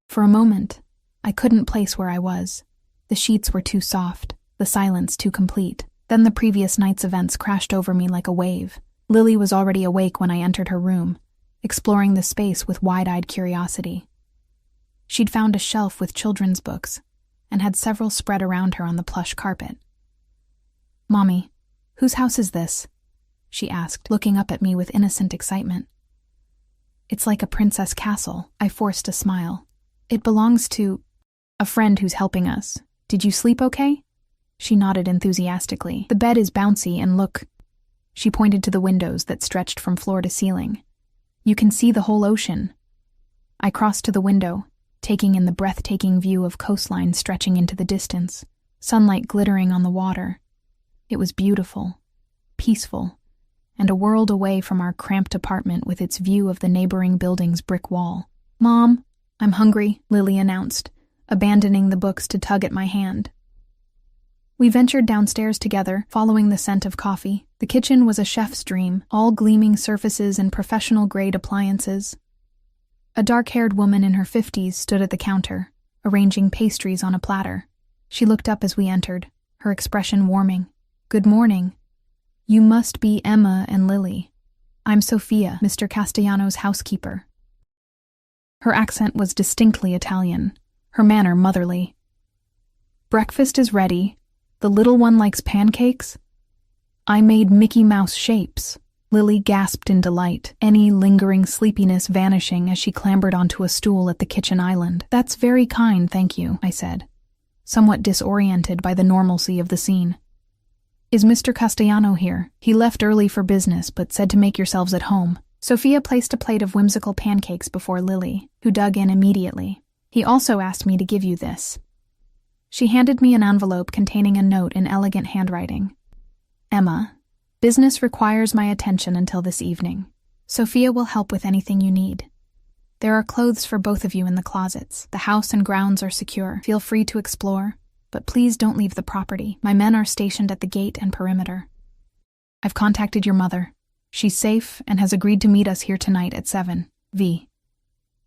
For a moment, I couldn't place where I was. The sheets were too soft, the silence too complete. Then the previous night's events crashed over me like a wave. Lily was already awake when I entered her room, exploring the space with wide-eyed curiosity. She'd found a shelf with children's books, and had several spread around her on the plush carpet. "Mommy, whose house is this?" she asked, looking up at me with innocent excitement. "It's like a princess castle," I forced a smile. "It belongs to a friend who's helping us. Did you sleep okay?" She nodded enthusiastically. "The bed is bouncy and look." She pointed to the windows that stretched from floor to ceiling. "You can see the whole ocean." I crossed to the window, taking in the breathtaking view of coastline stretching into the distance, sunlight glittering on the water. It was beautiful, peaceful, and a world away from our cramped apartment with its view of the neighboring building's brick wall. "Mom, I'm hungry," Lily announced, abandoning the books to tug at my hand. We ventured downstairs together, following the scent of coffee. The kitchen was a chef's dream, all gleaming surfaces and professional-grade appliances. A dark-haired woman in her 50s stood at the counter, arranging pastries on a platter. She looked up as we entered, her expression warming. "Good morning. You must be Emma and Lily. I'm Sophia, Mr. Castellano's housekeeper." Her accent was distinctly Italian, her manner motherly. "Breakfast is ready. The little one likes pancakes?" "I made Mickey Mouse shapes." Lily gasped in delight, any lingering sleepiness vanishing as she clambered onto a stool at the kitchen island. "That's very kind, thank you," I said, somewhat disoriented by the normalcy of the scene. "Is Mr. Castellano here? He left early for business, but said to make yourselves at home." Sophia placed a plate of whimsical pancakes before Lily, who dug in immediately. "He also asked me to give you this." She handed me an envelope containing a note in elegant handwriting. "Emma, business requires my attention until this evening. Sophia will help with anything you need. There are clothes for both of you in the closets. The house and grounds are secure. Feel free to explore, but please don't leave the property. My men are stationed at the gate and perimeter. I've contacted your mother. She's safe and has agreed to meet us here tonight at 7. V."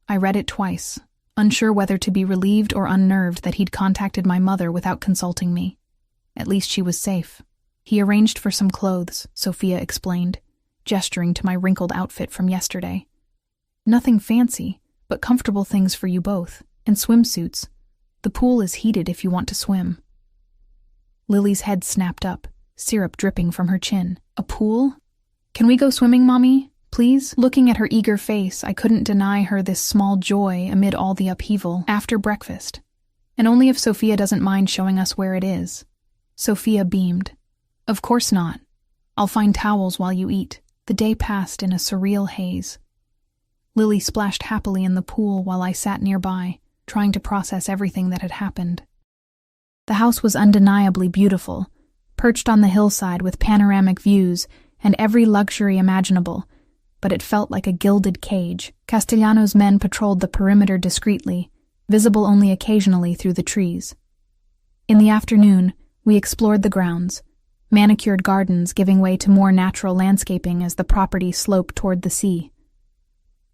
I read it twice, unsure whether to be relieved or unnerved that he'd contacted my mother without consulting me. At least she was safe. "He arranged for some clothes," Sophia explained, gesturing to my wrinkled outfit from yesterday. "Nothing fancy, but comfortable things for you both, and swimsuits. The pool is heated if you want to swim." Lily's head snapped up, syrup dripping from her chin. "A pool? Can we go swimming, Mommy? please?" Looking at her eager face, I couldn't deny her this small joy amid all the upheaval. "After breakfast. And only if Sophia doesn't mind showing us where it is." Sophia beamed. "Of course not. I'll find towels while you eat." The day passed in a surreal haze. Lily splashed happily in the pool while I sat nearby, trying to process everything that had happened. The house was undeniably beautiful, perched on the hillside with panoramic views and every luxury imaginable, but it felt like a gilded cage. Castellano's men patrolled the perimeter discreetly, visible only occasionally through the trees. In the afternoon, we explored the grounds, manicured gardens giving way to more natural landscaping as the property sloped toward the sea.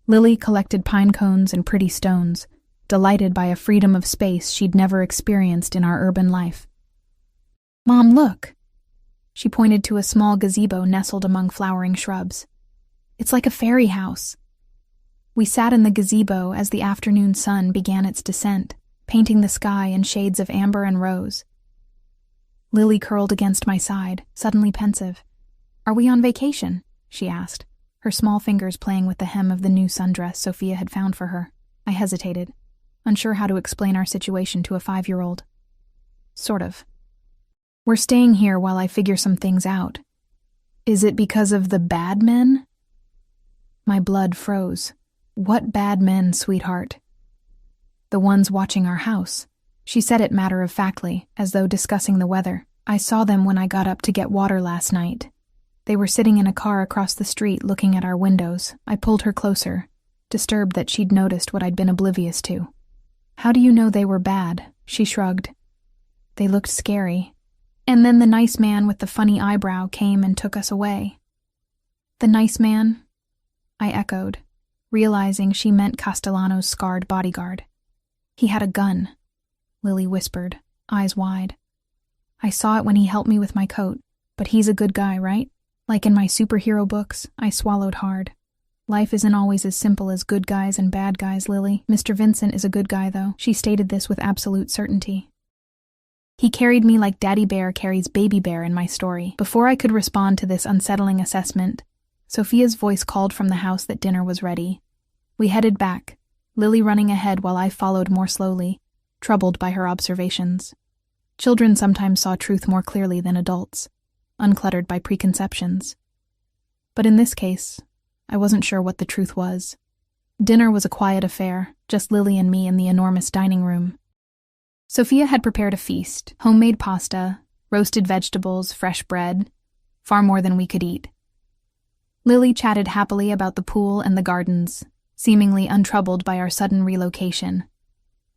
Lily collected pine cones and pretty stones, delighted by a freedom of space she'd never experienced in our urban life. "Mom, look!" She pointed to a small gazebo nestled among flowering shrubs. "It's like a fairy house." We sat in the gazebo as the afternoon sun began its descent, painting the sky in shades of amber and rose. Lily curled against my side, suddenly pensive. "Are we on vacation?" she asked, her small fingers playing with the hem of the new sundress Sophia had found for her. I hesitated, unsure how to explain our situation to a 5-year-old. "Sort of. We're staying here while I figure some things out." "Is it because of the bad men?" My blood froze. "What bad men, sweetheart?" "The ones watching our house." She said it matter-of-factly, as though discussing the weather. "I saw them when I got up to get water last night. They were sitting in a car across the street looking at our windows." I pulled her closer, disturbed that she'd noticed what I'd been oblivious to. "How do you know they were bad?" She shrugged. "They looked scary. And then the nice man with the funny eyebrow came and took us away." "The nice man?" I echoed, realizing she meant Castellano's scarred bodyguard. "He had a gun," Lily whispered, eyes wide. "I saw it when he helped me with my coat, but he's a good guy, right? Like in my superhero books." I swallowed hard. "Life isn't always as simple as good guys and bad guys, Lily. Mr. Vincent is a good guy, though." She stated this with absolute certainty. "He carried me like Daddy Bear carries Baby Bear in my story." Before I could respond to this unsettling assessment, Sophia's voice called from the house that dinner was ready. We headed back, Lily running ahead while I followed more slowly, troubled by her observations. Children sometimes saw truth more clearly than adults, uncluttered by preconceptions. But in this case, I wasn't sure what the truth was. Dinner was a quiet affair, just Lily and me in the enormous dining room. Sophia had prepared a feast: homemade pasta, roasted vegetables, fresh bread, far more than we could eat. Lily chatted happily about the pool and the gardens, seemingly untroubled by our sudden relocation.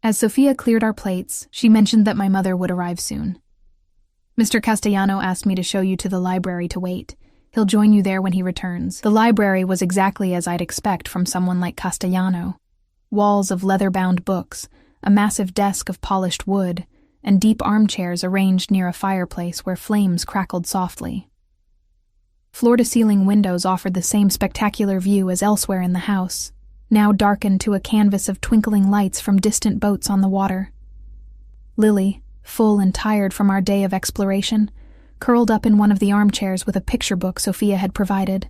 As Sophia cleared our plates, she mentioned that my mother would arrive soon. "Mr. Castellano asked me to show you to the library to wait. He'll join you there when he returns." The library was exactly as I'd expect from someone like Castellano. Walls of leather-bound books, a massive desk of polished wood, and deep armchairs arranged near a fireplace where flames crackled softly. Floor-to-ceiling windows offered the same spectacular view as elsewhere in the house, now darkened to a canvas of twinkling lights from distant boats on the water. Lily, full and tired from our day of exploration, curled up in one of the armchairs with a picture book Sophia had provided.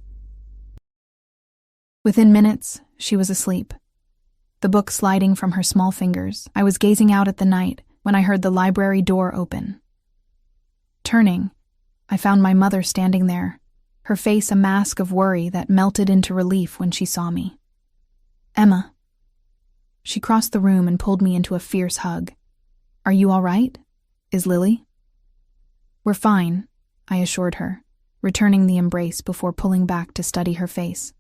Within minutes, she was asleep, the book sliding from her small fingers. I was gazing out at the night when I heard the library door open. Turning, I found my mother standing there, her face a mask of worry that melted into relief when she saw me. "Emma." She crossed the room and pulled me into a fierce hug. "Are you all right? Is Lily?" "We're fine," I assured her, returning the embrace before pulling back to study her face.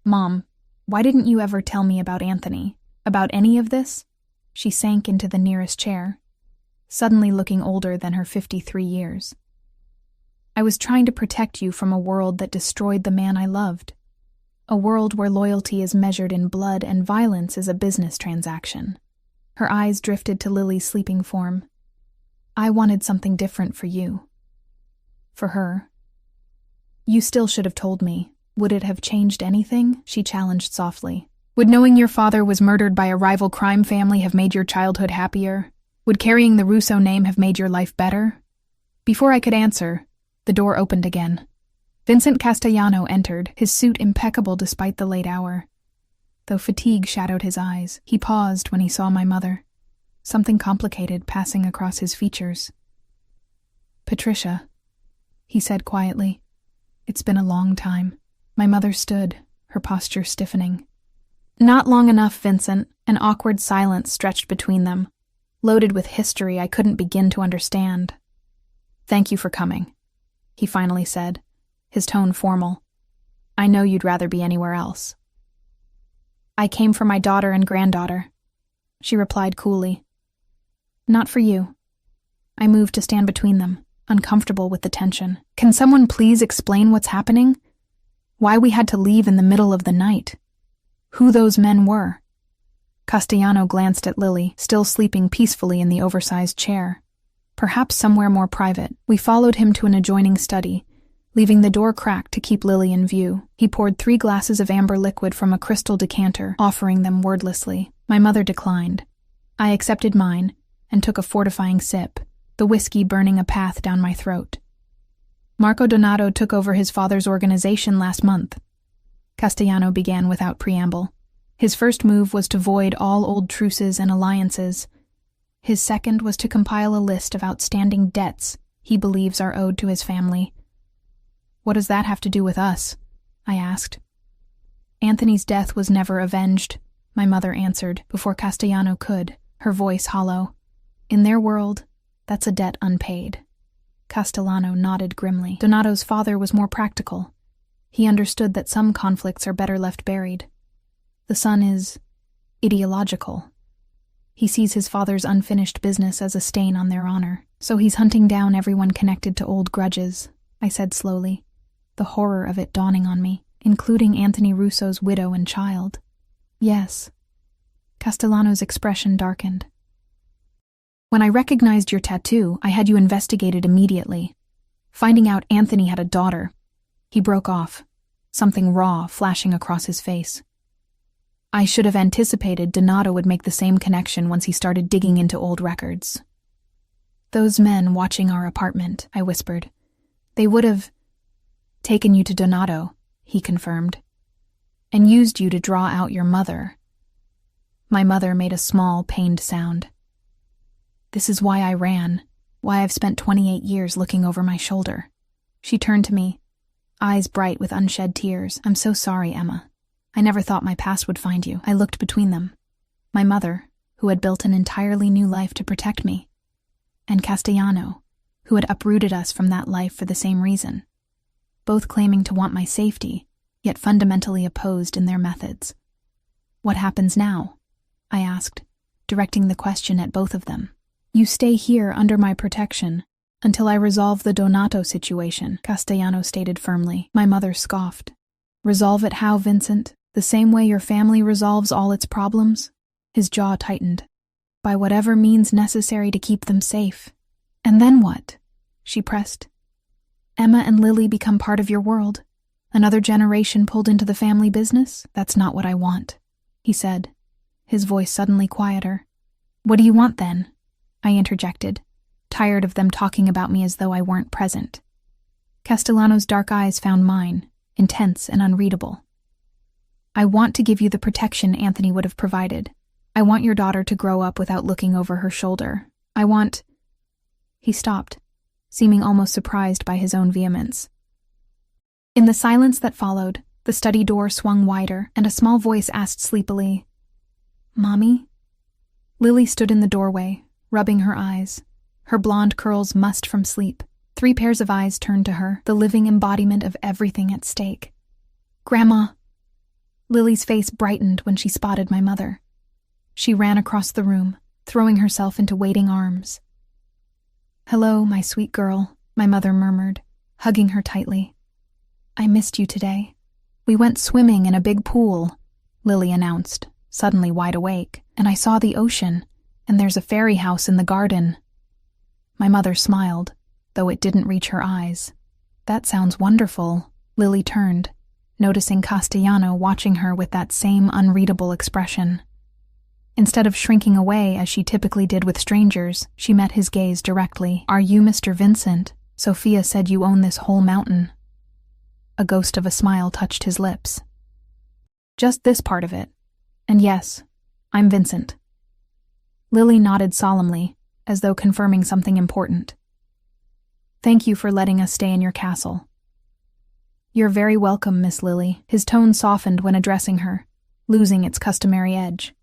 "Mom, why didn't you ever tell me about Anthony? About any of this?" She sank into the nearest chair, suddenly looking older than her 53 years. "I was trying to protect you from a world that destroyed the man I loved. A world where loyalty is measured in blood and violence is a business transaction." Her eyes drifted to Lily's sleeping form. "I wanted something different for you." For her. "You still should have told me. Would it have changed anything?" she challenged softly. "Would knowing your father was murdered by a rival crime family have made your childhood happier? Would carrying the Russo name have made your life better?" Before I could answer, the door opened again. Vincent Castellano entered, his suit impeccable despite the late hour. Though fatigue shadowed his eyes, he paused when he saw my mother, something complicated passing across his features. "Patricia," he said quietly. "It's been a long time." My mother stood, her posture stiffening. "Not long enough, Vincent." An awkward silence stretched between them, loaded with history I couldn't begin to understand. "Thank you for coming," he finally said, his tone formal. "I know you'd rather be anywhere else." "I came for my daughter and granddaughter," she replied coolly. "Not for you." I moved to stand between them, uncomfortable with the tension. "Can someone please explain what's happening? Why we had to leave in the middle of the night? Who those men were?" Castellano glanced at Lily, still sleeping peacefully in the oversized chair. Perhaps somewhere more private. We followed him to an adjoining study, leaving the door cracked to keep Lily in view. He poured 3 glasses of amber liquid from a crystal decanter, offering them wordlessly. My mother declined. I accepted mine and took a fortifying sip, the whiskey burning a path down my throat. "Marco Donato took over his father's organization last month," Castellano began without preamble. "His first move was to void all old truces and alliances. His second was to compile a list of outstanding debts he believes are owed to his family." "What does that have to do with us?" I asked. "Anthony's death was never avenged," my mother answered before Castellano could, her voice hollow. "In their world, that's a debt unpaid." Castellano nodded grimly. "Donato's father was more practical. He understood that some conflicts are better left buried. The son is ideological. He sees his father's unfinished business as a stain on their honor, so he's hunting down everyone connected to old grudges," I said slowly, the horror of it dawning on me, "including Anthony Russo's widow and child." "Yes." Castellano's expression darkened. "When I recognized your tattoo, I had you investigated immediately. Finding out Anthony had a daughter." He broke off, something raw flashing across his face. "I should have anticipated Donato would make the same connection once he started digging into old records." "Those men watching our apartment," I whispered. "They would have taken you to Donato," he confirmed, "and used you to draw out your mother." My mother made a small, pained sound. "This is why I ran, why I've spent 28 years looking over my shoulder." She turned to me, eyes bright with unshed tears. "I'm so sorry, Emma. I never thought my past would find you." I looked between them. My mother, who had built an entirely new life to protect me, and Castellano, who had uprooted us from that life for the same reason, both claiming to want my safety, yet fundamentally opposed in their methods. "What happens now?" I asked, directing the question at both of them. "You stay here under my protection until I resolve the Donato situation," Castellano stated firmly. My mother scoffed. "Resolve it how, Vincent? The same way your family resolves all its problems?" His jaw tightened. "By whatever means necessary to keep them safe." "And then what?" she pressed. "Emma and Lily become part of your world? Another generation pulled into the family business? That's not what I want," he said, his voice suddenly quieter. "What do you want then?" I interjected, tired of them talking about me as though I weren't present. Castellano's dark eyes found mine, intense and unreadable. "I want to give you the protection Anthony would have provided. I want your daughter to grow up without looking over her shoulder. I want—" He stopped, seeming almost surprised by his own vehemence. In the silence that followed, the study door swung wider, and a small voice asked sleepily, "Mommy?" Lily stood in the doorway, rubbing her eyes, her blonde curls mussed from sleep. 3 pairs of eyes turned to her, the living embodiment of everything at stake. "Grandma!" Lily's face brightened when she spotted my mother. She ran across the room, throwing herself into waiting arms. "Hello, my sweet girl," my mother murmured, hugging her tightly. "I missed you today. We went swimming in a big pool," Lily announced, suddenly wide awake, "and I saw the ocean, and there's a fairy house in the garden." My mother smiled, though it didn't reach her eyes. "That sounds wonderful." Lily turned, noticing Castellano watching her with that same unreadable expression. Instead of shrinking away as she typically did with strangers, she met his gaze directly. "Are you Mr. Vincent? Sophia said you own this whole mountain." A ghost of a smile touched his lips. Just this part of it. And yes, I'm Vincent. Lily nodded solemnly, as though confirming something important. Thank you for letting us stay in your castle. You're very welcome, Miss Lily. His tone softened when addressing her, losing its customary edge.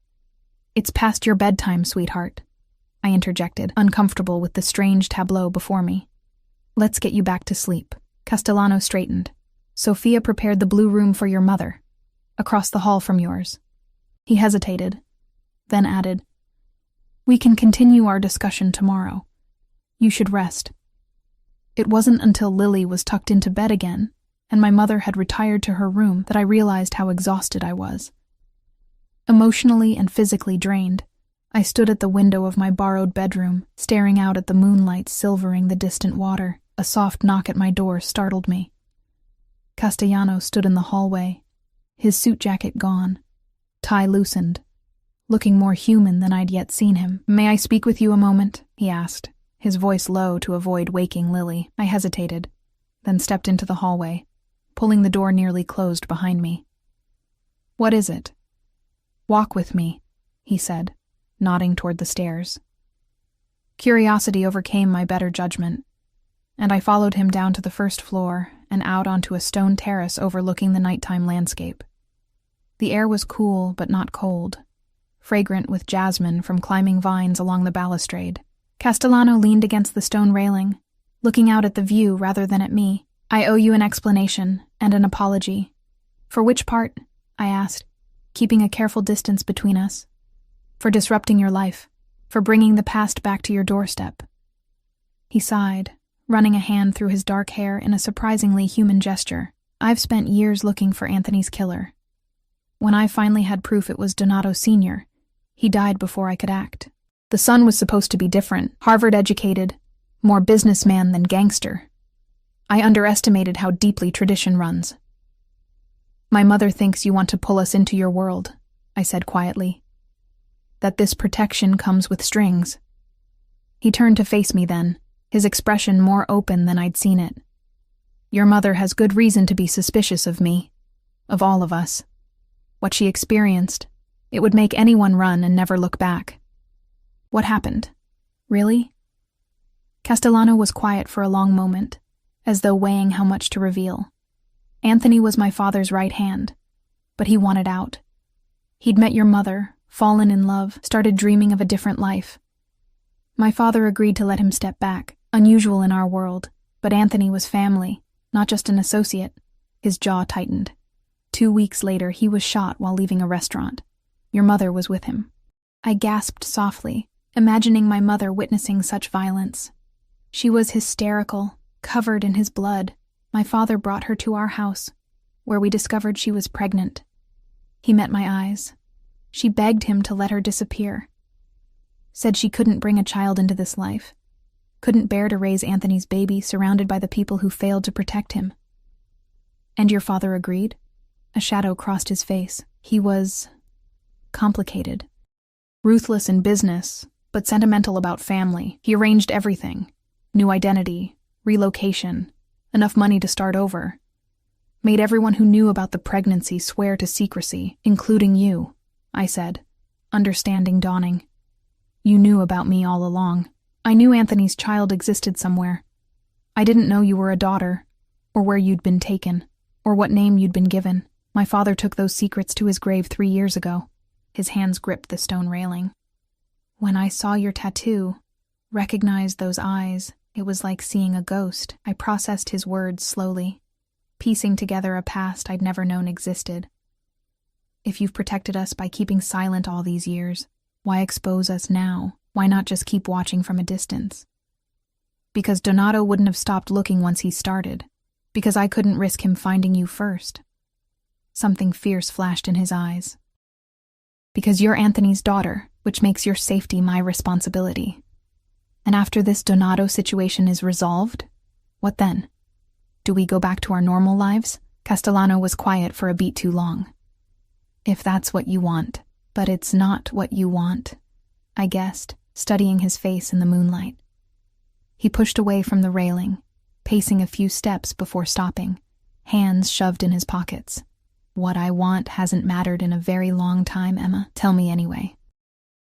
It's past your bedtime, sweetheart, I interjected, uncomfortable with the strange tableau before me. Let's get you back to sleep. Castellano straightened. Sophia prepared the blue room for your mother, across the hall from yours. He hesitated, then added, We can continue our discussion tomorrow. You should rest. It wasn't until Lily was tucked into bed again, and my mother had retired to her room, that I realized how exhausted I was. Emotionally and physically drained, I stood at the window of my borrowed bedroom, staring out at the moonlight silvering the distant water. A soft knock at my door startled me. Castellano stood in the hallway, his suit jacket gone, tie loosened, looking more human than I'd yet seen him. May I speak with you a moment? He asked, his voice low to avoid waking Lily. I hesitated, then stepped into the hallway, pulling the door nearly closed behind me. What is it? Walk with me, he said, nodding toward the stairs. Curiosity overcame my better judgment, and I followed him down to the first floor and out onto a stone terrace overlooking the nighttime landscape. The air was cool but not cold, fragrant with jasmine from climbing vines along the balustrade. Castellano leaned against the stone railing, looking out at the view rather than at me. I owe you an explanation and an apology. For which part? I asked, keeping a careful distance between us. For disrupting your life, for bringing the past back to your doorstep. He sighed, running a hand through his dark hair in a surprisingly human gesture. I've spent years looking for Anthony's killer. When I finally had proof it was Donato Sr., he died before I could act. The son was supposed to be different, Harvard-educated, more businessman than gangster. I underestimated how deeply tradition runs. My mother thinks you want to pull us into your world, I said quietly. That this protection comes with strings. He turned to face me then, his expression more open than I'd seen it. Your mother has good reason to be suspicious of me, of all of us. What she experienced, it would make anyone run and never look back. What happened? Really? Castellano was quiet for a long moment, as though weighing how much to reveal. Anthony was my father's right hand, but he wanted out. He'd met your mother, fallen in love, started dreaming of a different life. My father agreed to let him step back, unusual in our world, but Anthony was family, not just an associate. His jaw tightened. 2 weeks later, he was shot while leaving a restaurant. Your mother was with him. I gasped softly, imagining my mother witnessing such violence. She was hysterical, covered in his blood. My father brought her to our house, where we discovered she was pregnant. He met my eyes. She begged him to let her disappear. Said she couldn't bring a child into this life. Couldn't bear to raise Anthony's baby surrounded by the people who failed to protect him. And your father agreed? A shadow crossed his face. He was complicated. Ruthless in business, but sentimental about family. He arranged everything. New identity, relocation, enough money to start over. Made everyone who knew about the pregnancy swear to secrecy, including you, I said, understanding dawning. You knew about me all along. I knew Anthony's child existed somewhere. I didn't know you were a daughter, or where you'd been taken, or what name you'd been given. My father took those secrets to his grave 3 years ago. His hands gripped the stone railing. When I saw your tattoo, recognized those eyes, it was like seeing a ghost. I processed his words slowly, piecing together a past I'd never known existed. If you've protected us by keeping silent all these years, why expose us now? Why not just keep watching from a distance? Because Donato wouldn't have stopped looking once he started. Because I couldn't risk him finding you first. Something fierce flashed in his eyes. Because you're Anthony's daughter, which makes your safety my responsibility. And after this Donato situation is resolved, what then? Do we go back to our normal lives? Castellano was quiet for a beat too long. If that's what you want. But it's not what you want, I guessed, studying his face in the moonlight. He pushed away from the railing, pacing a few steps before stopping. hands shoved in his pockets. What I want hasn't mattered in a very long time, Emma. Tell me anyway.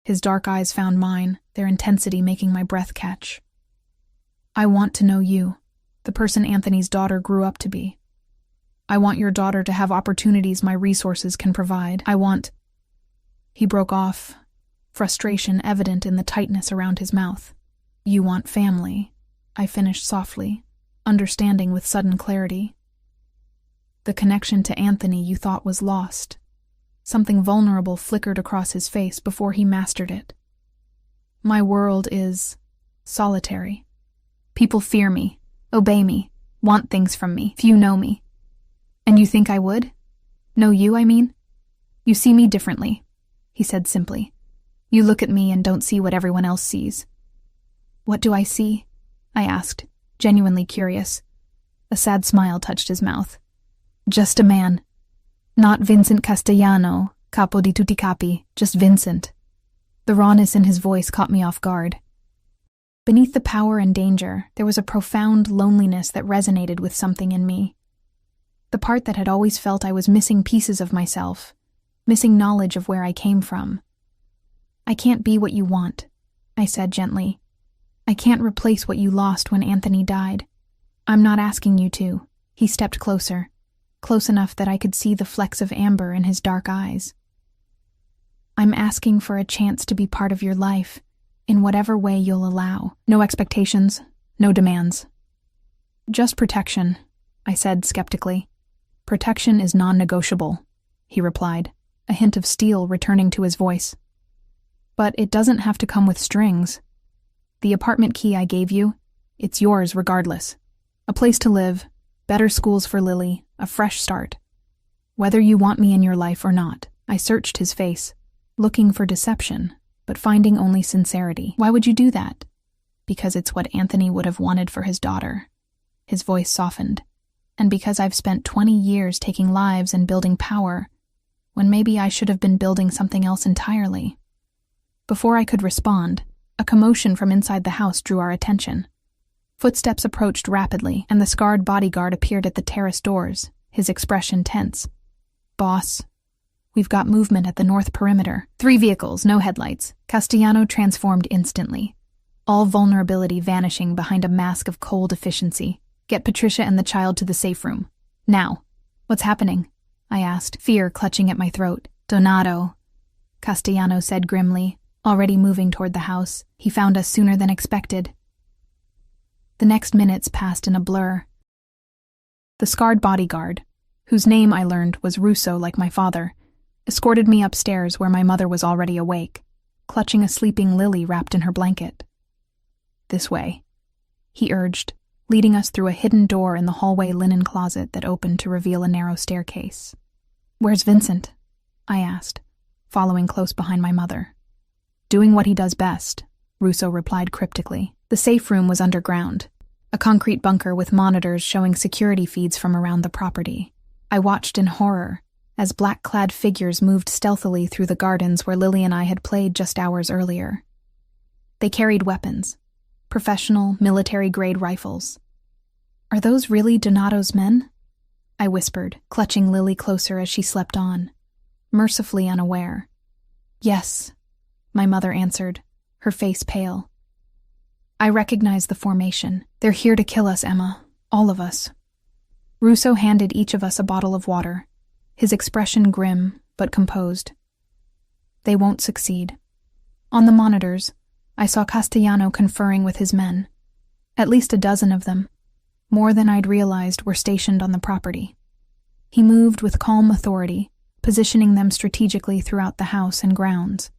His dark eyes found mine, their intensity making my breath catch. I want to know you, the person Anthony's daughter grew up to be. I want your daughter to have opportunities my resources can provide. I want... He broke off, frustration evident in the tightness around his mouth. You want family, I finished softly, understanding with sudden clarity. The connection to Anthony you thought was lost. Something vulnerable flickered across his face before he mastered it. My world is solitary. People fear me, obey me, want things from me. Few know me. And you think I would? Know you, I mean? You see me differently, he said simply. You look at me and don't see what everyone else sees. What do I see? I asked, genuinely curious. A sad smile touched his mouth. Just a man. Not Vincent Castellano, capo di tutti capi, just Vincent. The rawness in his voice caught me off guard. Beneath the power and danger, there was a profound loneliness that resonated with something in me. The part that had always felt I was missing pieces of myself, missing knowledge of where I came from. I can't be what you want, I said gently. I can't replace what you lost when Anthony died. I'm not asking you to. He stepped closer, close enough that I could see the flecks of amber in his dark eyes. I'm asking for a chance to be part of your life, in whatever way you'll allow. No expectations, no demands. Just protection, I said skeptically. Protection is non-negotiable, he replied, a hint of steel returning to his voice. But it doesn't have to come with strings. The apartment key I gave you, it's yours regardless. A place to live, better schools for Lily, a fresh start. Whether you want me in your life or not, I searched his face, looking for deception, but finding only sincerity. Why would you do that? Because it's what Anthony would have wanted for his daughter. His voice softened. And because I've spent 20 years taking lives and building power, when maybe I should have been building something else entirely. Before I could respond, a commotion from inside the house drew our attention. Footsteps approached rapidly, and the scarred bodyguard appeared at the terrace doors, his expression tense. Boss, we've got movement at the north perimeter. 3 vehicles, no headlights. Castellano transformed instantly, all vulnerability vanishing behind a mask of cold efficiency. Get Patricia and the child to the safe room. Now. What's happening? I asked, fear clutching at my throat. Donato, Castellano said grimly, already moving toward the house. He found us sooner than expected. The next minutes passed in a blur. The scarred bodyguard, whose name I learned was Russo like my father, escorted me upstairs where my mother was already awake, clutching a sleeping Lily wrapped in her blanket. This way, he urged, leading us through a hidden door in the hallway linen closet that opened to reveal a narrow staircase. Where's Vincent? I asked, following close behind my mother. Doing what he does best, Russo replied cryptically. The safe room was underground, a concrete bunker with monitors showing security feeds from around the property. I watched in horror as black-clad figures moved stealthily through the gardens where Lily and I had played just hours earlier. They carried weapons, professional, military-grade rifles. Are those really Donato's men? I whispered, clutching Lily closer as she slept on, mercifully unaware. Yes, my mother answered, her face pale. I recognize the formation. They're here to kill us, Emma. All of us. Russo handed each of us a bottle of water, his expression grim but composed. They won't succeed. On the monitors, I saw Castellano conferring with his men. At least a dozen of them, more than I'd realized, were stationed on the property. He moved with calm authority, positioning them strategically throughout the house and grounds.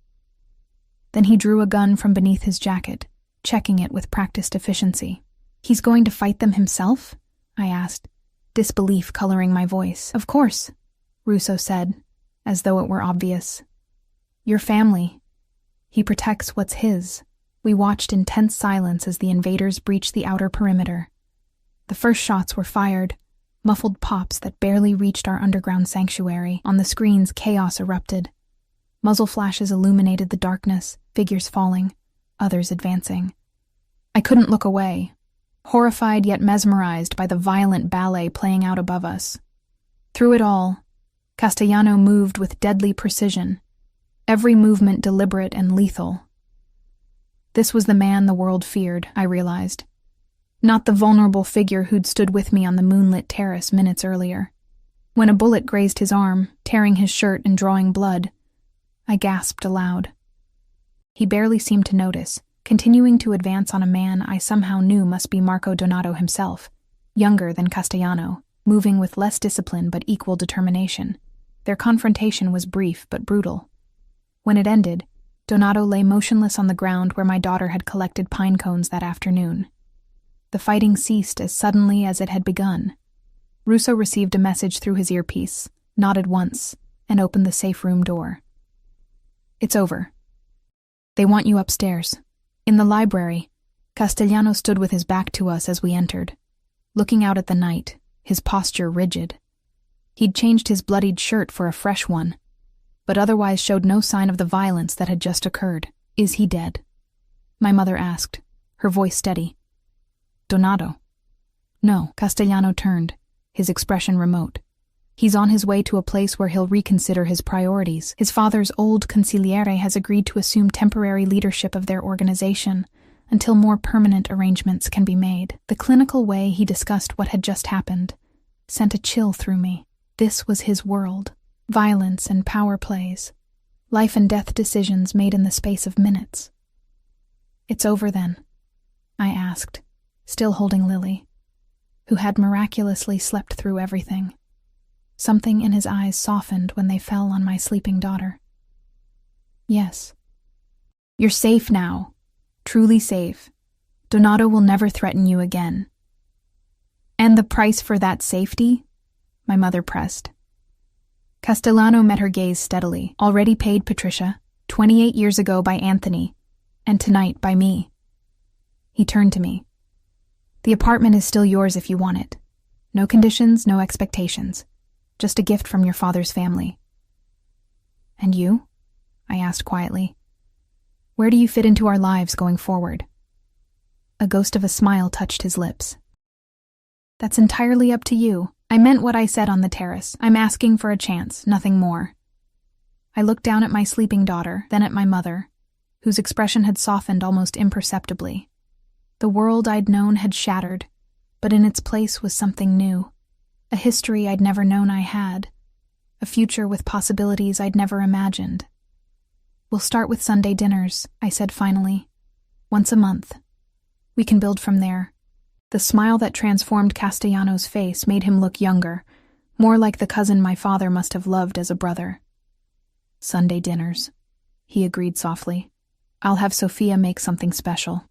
Then he drew a gun from beneath his jacket, checking it with practiced efficiency. He's going to fight them himself? I asked, disbelief coloring my voice. Of course, Russo said, as though it were obvious. Your family. He protects what's his. We watched in tense silence as the invaders breached the outer perimeter. The first shots were fired, muffled pops that barely reached our underground sanctuary. On the screens, chaos erupted. Muzzle flashes illuminated the darkness, figures falling, others advancing. I couldn't look away. horrified yet mesmerized by the violent ballet playing out above us. Through it all, Castellano moved with deadly precision, every movement deliberate and lethal. This was the man the world feared, I realized. Not the vulnerable figure who'd stood with me on the moonlit terrace minutes earlier. When a bullet grazed his arm, tearing his shirt and drawing blood, I gasped aloud. He barely seemed to notice, continuing to advance on a man I somehow knew must be Marco Donato himself, younger than Castellano, moving with less discipline but equal determination. Their confrontation was brief but brutal. When it ended, Donato lay motionless on the ground where my daughter had collected pine cones that afternoon. The fighting ceased as suddenly as it had begun. Russo received a message through his earpiece, nodded once, and opened the safe room door. "It's over. They want you upstairs." In the library, Castellano stood with his back to us as we entered, looking out at the night, his posture rigid. He'd changed his bloodied shirt for a fresh one, but otherwise showed no sign of the violence that had just occurred. "Is he dead?" my mother asked, her voice steady. "Donato?" "No." Castellano turned, his expression remote. "He's on his way to a place where he'll reconsider his priorities. His father's old consigliere has agreed to assume temporary leadership of their organization until more permanent arrangements can be made." The clinical way he discussed what had just happened sent a chill through me. This was his world. Violence and power plays. Life and death decisions made in the space of minutes. "It's over then?" I asked, still holding Lily, who had miraculously slept through everything. Something in his eyes softened when they fell on my sleeping daughter. "Yes. You're safe now. Truly safe. Donato will never threaten you again." "And the price for that safety?" my mother pressed. Castellano met her gaze steadily. "Already paid, Patricia, 28 years ago by Anthony, and tonight by me." He turned to me. "The apartment is still yours if you want it. No conditions, no expectations. Just a gift from your father's family." "And you?" I asked quietly. "Where do you fit into our lives going forward?" A ghost of a smile touched his lips. "That's entirely up to you. I meant what I said on the terrace. I'm asking for a chance, nothing more." I looked down at my sleeping daughter, then at my mother, whose expression had softened almost imperceptibly. The world I'd known had shattered, but in its place was something new. A history I'd never known I had. A future with possibilities I'd never imagined. "We'll start with Sunday dinners," I said finally. "Once a month. We can build from there." The smile that transformed Castellano's face made him look younger, more like the cousin my father must have loved as a brother. "Sunday dinners," he agreed softly. "I'll have Sophia make something special."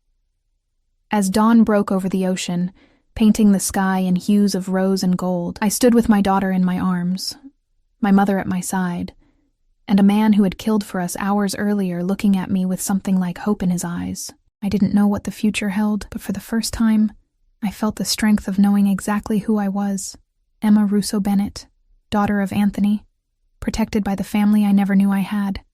As dawn broke over the ocean, painting the sky in hues of rose and gold, I stood with my daughter in my arms, my mother at my side, and a man who had killed for us hours earlier looking at me with something like hope in his eyes. I didn't know what the future held, but for the first time, I felt the strength of knowing exactly who I was. Emma Russo Bennett, daughter of Anthony, protected by the family I never knew I had.